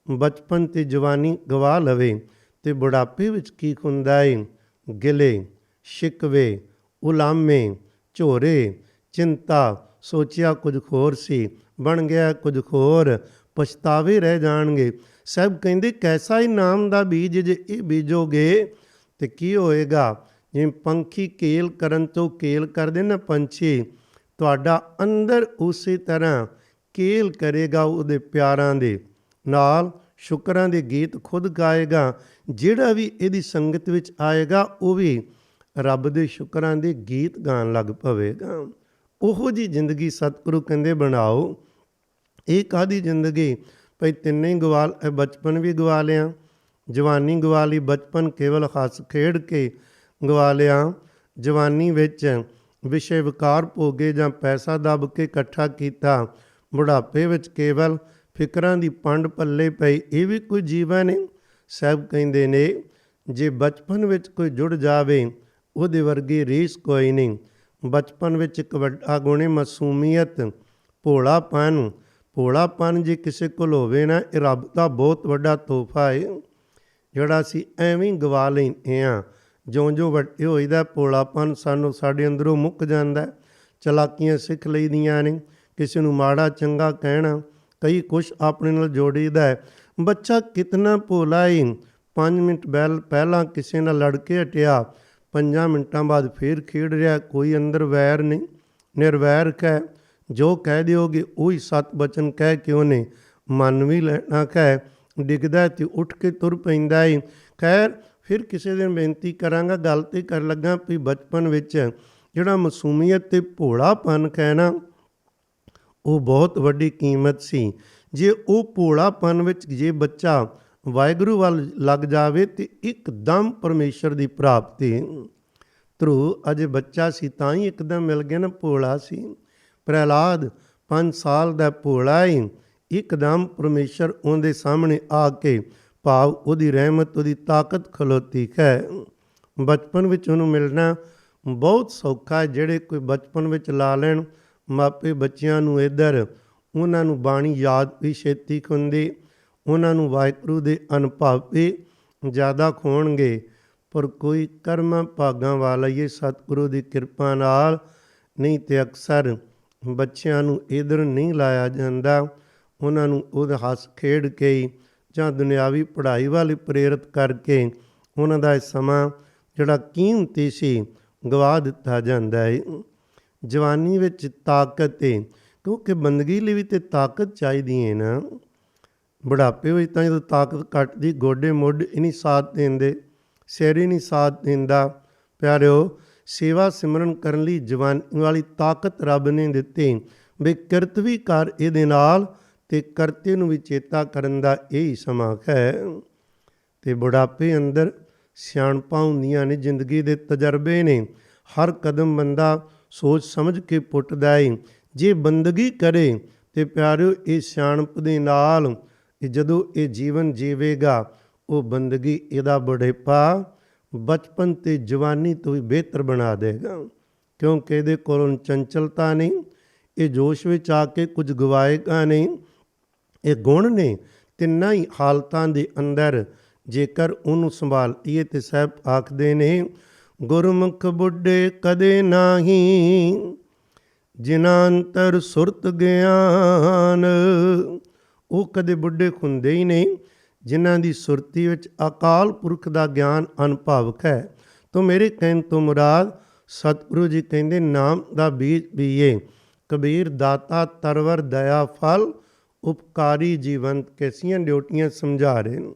[SPEAKER 1] ਬਚਪਨ ਤੇ ਜਵਾਨੀ ਗਵਾ ਲਵੇ, ਤੇ ਬੁਢਾਪੇ ਵਿੱਚ ਕੀ ਹੁੰਦਾ ਏ? ਗਿਲੇ ਸ਼ਿਕਵੇ, ਉਲਾਮੇ, ਝੋਰੇ, ਚਿੰਤਾ, ਸੋਚਿਆ ਕੁਝ ਹੋਰ ਸੀ, ਬਣ ਗਿਆ ਕੁਝ ਹੋਰ, ਪਛਤਾਵੇ ਰਹਿ ਜਾਣਗੇ। ਸਾਹਿਬ ਕਹਿੰਦੇ ਕੈਸਾ ਹੀ ਨਾਮ ਦਾ ਬੀਜ ਜੇ ਇਹ ਬੀਜੋਗੇ ਤੇ ਕੀ ਹੋਏਗਾ? ਜਿਵੇਂ ਪੰਛੀ ਕੇਲ ਕਰਨ ਤੋਂ ਕੇਲ ਕਰਦੇ ਨਾ ਪੰਛੀ, ਤੁਹਾਡਾ ਅੰਦਰ ਉਸੇ ਤਰ੍ਹਾਂ ਕੇਲ ਕਰੇਗਾ, ਉਹਦੇ ਪਿਆਰਾਂ ਦੇ ਨਾਲ ਸ਼ੁਕਰਾਂ ਦੇ ਗੀਤ ਖੁਦ ਗਾਏਗਾ। ਜਿਹੜਾ ਵੀ ਇਹਦੀ ਸੰਗਤ ਵਿੱਚ ਆਏਗਾ ਉਹ ਵੀ ਰੱਬ ਦੇ ਸ਼ੁਕਰਾਂ ਦੇ ਗੀਤ ਗਾਉਣ ਲੱਗ ਪਵੇਗਾ। ਉਹੋ ਜਿਹੀ ਜ਼ਿੰਦਗੀ ਸਤਿਗੁਰੂ ਕਹਿੰਦੇ ਬਣਾਓ। ਇਹ ਕਾਹਦੀ ਜ਼ਿੰਦਗੀ? ਭਈ ਤਿੰਨੇ ਹੀ ਬਚਪਨ ਵੀ ਗਵਾ ਲਿਆ, ਜਵਾਨੀ ਗਵਾ ਲਈ, ਬਚਪਨ ਕੇਵਲ ਹੱਸ ਖੇਡ ਕੇ ਗਵਾ ਲਿਆ, ਜਵਾਨੀ ਵਿੱਚ ਵਿਸ਼ੇ ਵਿਕਾਰ ਭੋਗੇ ਜਾਂ ਪੈਸਾ ਦੱਬ ਕੇ ਇਕੱਠਾ ਕੀਤਾ, ਬੁਢਾਪੇ ਵਿੱਚ ਕੇਵਲ ਫਿਕਰਾਂ ਦੀ ਪੰਡ ਪੱਲੇ ਪਈ, ਇਹ ਵੀ ਕੋਈ ਜੀਵਨ ਹੈ? ਸਾਹਿਬ ਕਹਿੰਦੇ ਨੇ ਜੇ ਬਚਪਨ ਵਿੱਚ ਕੋਈ ਜੁੜ ਜਾਵੇ, ਉਹਦੇ ਵਰਗੀ ਰੀਸ ਕੋਈ ਨਹੀਂ। ਬਚਪਨ ਵਿੱਚ ਇੱਕ ਵੱਡਾ ਗੁਣ ਹੈ ਮਾਸੂਮੀਅਤ, ਭੋਲਾਪਨ। ਭੋਲਾਪਨ ਜੇ ਕਿਸੇ ਕੋਲ ਹੋਵੇ ਨਾ, ਇਹ ਰੱਬ ਦਾ ਬਹੁਤ ਵੱਡਾ ਤੋਹਫਾ ਹੈ, ਜਿਹੜਾ ਅਸੀਂ ਐਵੇਂ ਗਵਾ ਲੈਂਦੇ ਹਾਂ। ਜਿਉਂ ਵੱਡੇ ਹੋਈਦਾ ਭੋਲਾਪਨ ਸਾਨੂੰ ਸਾਡੇ ਅੰਦਰੋਂ ਮੁੱਕ ਜਾਂਦਾ। ਚਲਾਕੀਆਂ ਸਿੱਖ ਲਈਦੀਆਂ ਨੇ, ਕਿਸੇ ਨੂੰ ਮਾੜਾ ਚੰਗਾ ਕਹਿਣਾ, ਕਈ ਕੁਛ ਆਪਣੇ ਨਾਲ ਜੋੜੀਦਾ ਹੈ। ਬੱਚਾ ਕਿਤਨਾ ਭੋਲਾ ਹੈ, 5 ਮਿੰਟ ਪਹਿਲਾਂ ਕਿਸੇ ਨਾਲ ਲੜ ਕੇ ਹਟਿਆ, 5 ਮਿੰਟਾਂ ਬਾਅਦ ਫੇਰ ਖੇਡ ਰਿਹਾ, ਕੋਈ ਅੰਦਰ ਵੈਰ ਨਹੀਂ, ਨਿਰਵੈਰ ਹੈ। ਜੋ ਕਹਿ ਦਿਓਗੇ ਉਹੀ 7 ਬਚਨ ਕਹਿ ਕੇ ਉਹਨੇ ਮੰਨ ਵੀ ਲੈਣਾ ਹੈ। ਡਿੱਗਦਾ ਤੇ ਉੱਠ ਕੇ ਤੁਰ ਪੈਂਦਾ ਹੈ। ਖੈਰ ਫਿਰ ਕਿਸੇ ਦਿਨ ਬੇਨਤੀ ਕਰਾਂਗਾ, ਗੱਲ ਤੇ ਕਰਨ ਲੱਗਾ ਵੀ ਬਚਪਨ ਵਿੱਚ ਜਿਹੜਾ ਮਾਸੂਮੀਅਤ ਤੇ ਭੋਲਾਪਨ ਹੈ ਨਾ, ਉਹ ਬਹੁਤ ਵੱਡੀ ਕੀਮਤ ਸੀ। ਜੇ ਉਹ ਭੋਲਾਪਨ ਵਿੱਚ ਜੇ ਬੱਚਾ ਵਾਹਿਗੁਰੂ ਵੱਲ ਲੱਗ ਜਾਵੇ ਤੇ ਇੱਕਦਮ ਪਰਮੇਸ਼ਰ ਦੀ ਪ੍ਰਾਪਤੀ। ਧਰੂ ਅਜੇ ਬੱਚਾ ਸੀ ਤਾਂ ਹੀ ਇੱਕਦਮ ਮਿਲ ਗਿਆ ਨਾ, ਭੋਲਾ ਸੀ। ਪ੍ਰਹਿਲਾਦ 5 ਸਾਲ ਦਾ ਭੋਲਾ ਹੀ, ਇੱਕਦਮ ਪਰਮੇਸ਼ਰ ਉਹਦੇ ਸਾਹਮਣੇ ਆ ਕੇ, ਭਾਵ ਉਹਦੀ ਰਹਿਮਤ, ਉਹਦੀ ਤਾਕਤ ਖਲੋਤੀ ਹੈ। ਬਚਪਨ ਵਿੱਚ ਉਹਨੂੰ ਮਿਲਣਾ ਬਹੁਤ ਸੌਖਾ ਹੈ। ਜਿਹੜੇ ਕੋਈ ਬਚਪਨ ਵਿੱਚ ਲਾ ਲੈਣ ਮਾਪੇ ਬੱਚਿਆਂ ਨੂੰ ਇੱਧਰ, ਉਹਨਾਂ ਨੂੰ ਬਾਣੀ ਯਾਦ ਵੀ ਛੇਤੀ ਹੁੰਦੀ, ਉਹਨਾਂ ਨੂੰ ਵਾਹਿਗੁਰੂ ਦੇ ਅਨੁਭਵ ਵੀ ਜ਼ਿਆਦਾ ਹੋਣਗੇ। ਪਰ ਕੋਈ ਕਰਮਾਂ ਭਾਗਾਂ ਵਾਲਾ ਇਹ ਸਤਿਗੁਰੂ ਦੀ ਕਿਰਪਾ ਨਾਲ, ਨਹੀਂ ਤੇ ਅਕਸਰ ਬੱਚਿਆਂ ਨੂੰ ਇੱਧਰ ਨਹੀਂ ਲਾਇਆ ਜਾਂਦਾ। ਉਹਨਾਂ ਨੂੰ ਉਹਦਾ ਹੱਸ ਖੇਡ ਕੇ ਜਾਂ ਦੁਨਿਆਵੀ ਪੜ੍ਹਾਈ ਵੱਲ ਪ੍ਰੇਰਿਤ ਕਰਕੇ ਉਹਨਾਂ ਦਾ ਸਮਾਂ ਜਿਹੜਾ ਕੀਮਤੀ ਸੀ ਗਵਾ ਦਿੱਤਾ ਜਾਂਦਾ ਹੈ। ਜਵਾਨੀ ਵਿੱਚ ਤਾਕਤ ਹੈ, ਕਿਉਂਕਿ ਬੰਦਗੀ ਲਈ ਵੀ ਤਾਂ ਤਾਕਤ ਚਾਹੀਦੀ ਹੈ ਨਾ। ਬੁਢਾਪੇ ਵਿੱਚ ਤਾਂ ਜਦੋਂ ਤਾਕਤ ਘੱਟਦੀ, ਗੋਡੇ ਮੁੱਢ ਹੀ ਨਹੀਂ ਸਾਥ ਦਿੰਦੇ, ਸਿਰ ਹੀ ਨਹੀਂ ਸਾਥ ਦਿੰਦਾ। ਪਿਆਰਿਓ, ਸੇਵਾ ਸਿਮਰਨ ਕਰਨ ਲਈ ਜਵਾਨੀ ਵਾਲੀ ਤਾਕਤ ਰੱਬ ਨੇ ਦਿੱਤੀ ਵੀ ਕਿਰਤ ਵੀ ਕਰ ਇਹਦੇ ਨਾਲ, ਅਤੇ ਕਰਤੇ ਨੂੰ ਵੀ ਚੇਤਾ ਕਰਨ ਦਾ ਇਹੀ ਸਮਾਂ ਹੈ। ਅਤੇ ਬੁਢਾਪੇ ਅੰਦਰ ਸਿਆਣਪਾਂ ਹੁੰਦੀਆਂ ਨੇ, ਜ਼ਿੰਦਗੀ ਦੇ ਤਜਰਬੇ ਨੇ, ਹਰ ਕਦਮ ਬੰਦਾ ਸੋਚ ਸਮਝ ਕੇ ਪੁੱਟਦਾ ਏ। ਜੇ ਬੰਦਗੀ ਕਰੇ ਅਤੇ ਪਿਆਰਿਓ ਇਹ ਸਿਆਣਪ ਦੇ ਨਾਲ ਜਦੋਂ ਇਹ ਜੀਵਨ ਜੀਵੇਗਾ, ਉਹ ਬੰਦਗੀ ਇਹਦਾ ਬੁਢੇਪਾ ਬਚਪਨ ਅਤੇ ਜਵਾਨੀ ਤੋਂ ਵੀ ਬਿਹਤਰ ਬਣਾ ਦੇਗਾ, ਕਿਉਂਕਿ ਇਹਦੇ ਕੋਲੋਂ ਚੰਚਲਤਾ ਨਹੀਂ, ਇਹ ਜੋਸ਼ ਵਿੱਚ ਆ ਕੇ ਕੁਝ ਗਵਾਏਗਾ ਨਹੀਂ। ਇਹ ਗੁਣ ਨੇ ਤਿੰਨਾਂ ਹੀ ਹਾਲਤਾਂ ਦੇ ਅੰਦਰ, ਜੇਕਰ ਉਹਨੂੰ ਸੰਭਾਲੀਏ ਤੇ ਸਾਹਿਬ ਆਖਦੇ ਨੇ, ਗੁਰਮੁਖ ਬੁੱਢੇ ਕਦੇ ਨਾਹੀਂ ਜਿਨ੍ਹਾਂ ਅੰਤਰ ਸੁਰਤ ਗਿਆਨ। ਉਹ ਕਦੇ ਬੁੱਢੇ ਹੁੰਦੇ ਹੀ ਨਹੀਂ ਜਿਨ੍ਹਾਂ ਦੀ ਸੁਰਤੀ ਵਿੱਚ ਅਕਾਲ ਪੁਰਖ ਦਾ ਗਿਆਨ ਅਨੁਭਵਕ ਹੈ। ਤੋ ਮੇਰੇ ਕਹਿਣ ਤੋਂ ਮੁਰਾਦ ਸਤਿਗੁਰੂ ਜੀ ਕਹਿੰਦੇ ਨਾਮ ਦਾ ਬੀਜ ਬੀਏ, ਕਬੀਰ ਦਾਤਾ ਤਰਵਰ ਦਇਆ ਫਲ, ਉਪਕਾਰੀ ਜੀਵਨ ਕੈਸੀਆਂ ਡਿਊਟੀਆਂ ਸਮਝਾ ਰਹੇ ਨੇ।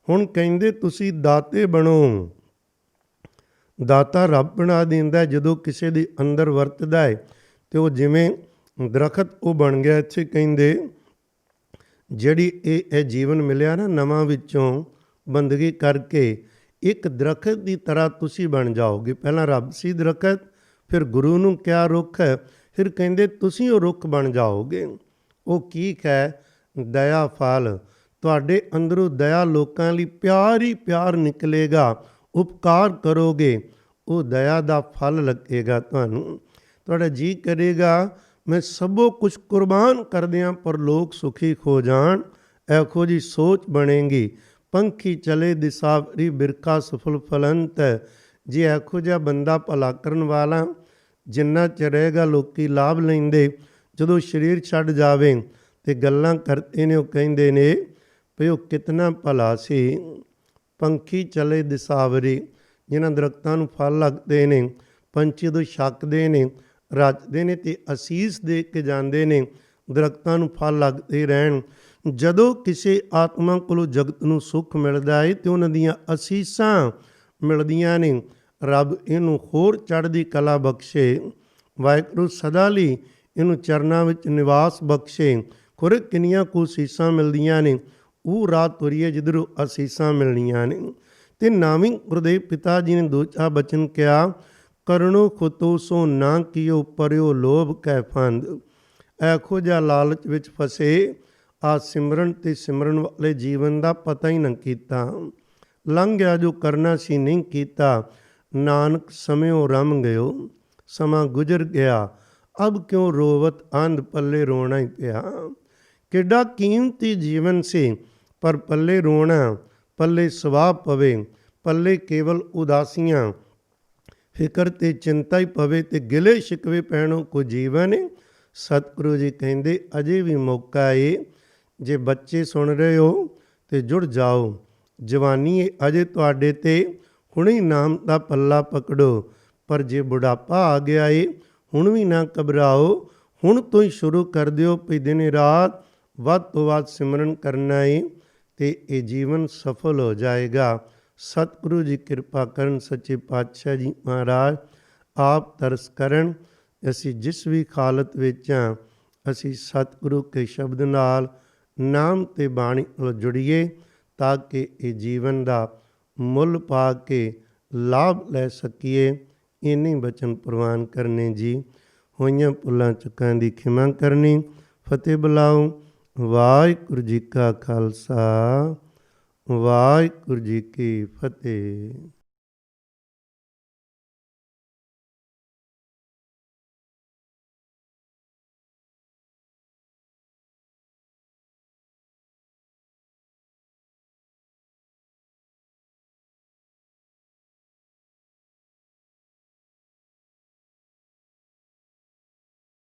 [SPEAKER 1] ਹੁਣ ਕਹਿੰਦੇ ਤੁਸੀਂ ਦਾਤੇ ਬਣੋ। ਦਾਤਾ ਰੱਬ ਬਣਾ ਦਿੰਦਾ ਜਦੋਂ ਕਿਸੇ ਦੇ ਅੰਦਰ ਵਰਤਦਾ ਹੈ, ਅਤੇ ਉਹ ਜਿਵੇਂ ਦਰਖਤ ਉਹ ਬਣ ਗਿਆ। ਇੱਥੇ ਕਹਿੰਦੇ ਜਿਹੜੀ ਇਹ ਜੀਵਨ ਮਿਲਿਆ ਨਾ ਨਵਾਂ ਵਿੱਚੋਂ ਬੰਦਗੀ ਕਰਕੇ, ਇੱਕ ਦਰਖਤ ਦੀ ਤਰ੍ਹਾਂ ਤੁਸੀਂ ਬਣ ਜਾਓਗੇ। ਪਹਿਲਾਂ ਰੱਬ ਸੀ ਦਰਖਤ, ਫਿਰ ਗੁਰੂ ਨੂੰ ਕਿਹਾ ਰੁੱਖ, ਫਿਰ ਕਹਿੰਦੇ ਤੁਸੀਂ ਉਹ ਰੁੱਖ ਬਣ ਜਾਓਗੇ। ਉਹ ਕੀ ਹੈ? ਦਇਆ ਫਲ। ਤੁਹਾਡੇ ਅੰਦਰੋਂ ਦਇਆ ਲੋਕਾਂ ਲਈ ਪਿਆਰ ਹੀ ਪਿਆਰ ਨਿਕਲੇਗਾ। ਉਪਕਾਰ ਕਰੋਗੇ, ਉਹ ਦਇਆ ਦਾ ਫਲ ਲੱਗੇਗਾ ਤੁਹਾਨੂੰ। ਤੁਹਾਡਾ ਜੀ ਕਰੇਗਾ ਮੈਂ ਸਭੋ ਕੁਛ ਕੁਰਬਾਨ ਕਰ ਦਿਆਂ ਪਰ ਲੋਕ ਸੁਖੀ ਹੋ ਜਾਣ, ਇਹੋ ਜਿਹੀ ਸੋਚ ਬਣੇਗੀ। ਪੰਖੀ ਚਲੇ ਦਿਸਾਵਰੀ ਬਿਰਖਾ ਸਫਲ ਫਲੰਤ। ਜੇ ਇਹੋ ਜਿਹਾ ਬੰਦਾ ਭਲਾ ਕਰਨ ਵਾਲਾ ਜਿੰਨਾ ਚਿਰ ਰਹੇਗਾ ਲੋਕੀ ਲਾਭ ਲੈਂਦੇ, ਜਦੋਂ ਸਰੀਰ ਛੱਡ ਜਾਵੇ ਅਤੇ ਗੱਲਾਂ ਕਰਦੇ ਨੇ, ਉਹ ਕਹਿੰਦੇ ਨੇ ਵੀ ਉਹ ਕਿਤਨਾ ਭਲਾ ਸੀ। ਪੰਖੀ ਚਲੇ ਦਿਸਾਵਰੀ, ਜਿਨ੍ਹਾਂ ਦਰਖਤਾਂ ਨੂੰ ਫਲ ਲੱਗਦੇ ਨੇ, ਪੰਛੀ ਜਦੋਂ ਛਕਦੇ ਨੇ ਰਚਦੇ ਨੇ ਅਤੇ ਅਸੀਸ ਦੇ ਕੇ ਜਾਂਦੇ ਨੇ, ਦਰਖਤਾਂ ਨੂੰ ਫਲ ਲੱਗਦੇ ਰਹਿਣ। ਜਦੋਂ ਕਿਸੇ ਆਤਮਾ ਕੋਲੋਂ ਜਗਤ ਨੂੰ ਸੁੱਖ ਮਿਲਦਾ ਹੈ ਅਤੇ ਉਹਨਾਂ ਦੀਆਂ ਅਸੀਸਾਂ ਮਿਲਦੀਆਂ ਨੇ, ਰੱਬ ਇਹਨੂੰ ਹੋਰ ਚੜ੍ਹਦੀ ਕਲਾ ਬਖਸ਼ੇ। ਵਾਹਿਗੁਰੂ ਸਦਾ ਲਈ ਇਹਨੂੰ ਚਰਨਾਂ ਵਿੱਚ ਨਿਵਾਸ ਬਖਸ਼ੇ। ਖੁਰੇ ਕਿੰਨੀਆਂ ਕੁ ਅਸੀਸਾਂ ਮਿਲਦੀਆਂ ਨੇ, ਉਹ ਰਾਹ ਤੁਰੀਏ ਜਿੱਧਰੋਂ ਅਸੀਸਾਂ ਮਿਲਣੀਆਂ ਨੇ। ਅਤੇ ਨਾਵੀਂ ਗੁਰਦੇਵ ਪਿਤਾ ਜੀ ਨੇ ਦੂਜਾ ਬਚਨ ਕਿਹਾ, ਕਰਨੋ ਖੁਤੋ ਸੋ ਨਾ ਕੀਓ ਪਰਿਓ ਲੋਭ ਕੈ ਫੰਦ। ਇਹੋ ਜਿਹਾ ਲਾਲਚ ਵਿੱਚ ਫਸੇ ਆ ਸਿਮਰਨ ਅਤੇ ਸਿਮਰਨ ਵਾਲੇ ਜੀਵਨ ਦਾ ਪਤਾ ਹੀ ਨਾ ਕੀਤਾ। ਲੰਘ ਗਿਆ ਜੋ ਕਰਨਾ ਸੀ ਨਹੀਂ ਕੀਤਾ, ਨਾਨਕ ਸਮਿਓ ਰਮ ਗਇਓ। ਸਮਾਂ ਗੁਜ਼ਰ ਗਿਆ ਅਬ ਕਿਉਂ ਰੋਵਤ ਅੰਧ, ਪੱਲੇ ਰੋਣਾ ਹੀ ਪਿਆ। ਕਿੱਡਾ ਕੀਮਤੀ ਜੀਵਨ ਸੀ, ਪਰ ਪੱਲੇ ਰੋਣਾ, ਪੱਲੇ ਸਵਾਹ ਪਵੇ, ਪੱਲੇ ਕੇਵਲ ਉਦਾਸੀਆਂ ਫਿਕਰ ਅਤੇ ਚਿੰਤਾ ਹੀ ਪਵੇ ਅਤੇ ਗਿਲੇ ਸ਼ਿਕਵੇ ਪੈਣੋਂ ਕੋਈ ਜੀਵਨ ਹੈ। ਸਤਿਗੁਰੂ ਜੀ ਕਹਿੰਦੇ ਅਜੇ ਵੀ ਮੌਕਾ ਏ। ਜੇ ਬੱਚੇ ਸੁਣ ਰਹੇ ਹੋ ਅਤੇ ਜੁੜ ਜਾਓ। ਜਵਾਨੀ ਏ ਅਜੇ ਤੁਹਾਡੇ 'ਤੇ, ਹੁਣੇ ਨਾਮ ਦਾ ਪੱਲਾ ਪਕੜੋ। ਪਰ ਜੇ ਬੁਢਾਪਾ ਆ ਗਿਆ ਏ, ਹੁਣ ਵੀ ਨਾ ਘਬਰਾਓ। ਹੁਣ ਤੋਂ ਹੀ ਸ਼ੁਰੂ ਕਰ ਦਿਓ ਵੀ ਦਿਨ ਰਾਤ ਵੱਧ ਤੋਂ ਵੱਧ ਸਿਮਰਨ ਕਰਨਾ ਏ ਅਤੇ ਇਹ ਜੀਵਨ ਸਫਲ ਹੋ ਜਾਏਗਾ। ਸਤਿਗੁਰੂ ਜੀ ਕਿਰਪਾ ਕਰਨ, ਸੱਚੇ ਪਾਤਸ਼ਾਹ ਜੀ ਮਹਾਰਾਜ ਆਪ ਤਰਸ ਕਰਨ। ਅਸੀਂ ਜਿਸ ਵੀ ਹਾਲਤ ਵਿੱਚ ਹਾਂ, ਅਸੀਂ ਸਤਿਗੁਰੂ ਕੇ ਸ਼ਬਦ ਨਾਲ, ਨਾਮ ਅਤੇ ਬਾਣੀ ਨਾਲ ਜੁੜੀਏ, ਤਾਂ ਕਿ ਇਹ ਜੀਵਨ ਦਾ ਮੁੱਲ ਪਾ ਕੇ ਲਾਭ ਲੈ ਸਕੀਏ। ਇੰਨੇ ਬਚਨ ਪ੍ਰਵਾਨ ਕਰਨੇ ਜੀ। ਹੋਈਆਂ ਭੁੱਲਾਂ ਚੁੱਕਾਂ ਦੀ ਖਿਮਾ ਕਰਨੀ। ਫਤਿਹ ਬੁਲਾਓ। ਵਾਹਿਗੁਰੂ ਜੀ ਕਾ ਖਾਲਸਾ, ਵਾਹਿਗੁਰੂ ਜੀ ਕੀ ਫਤਿਹ।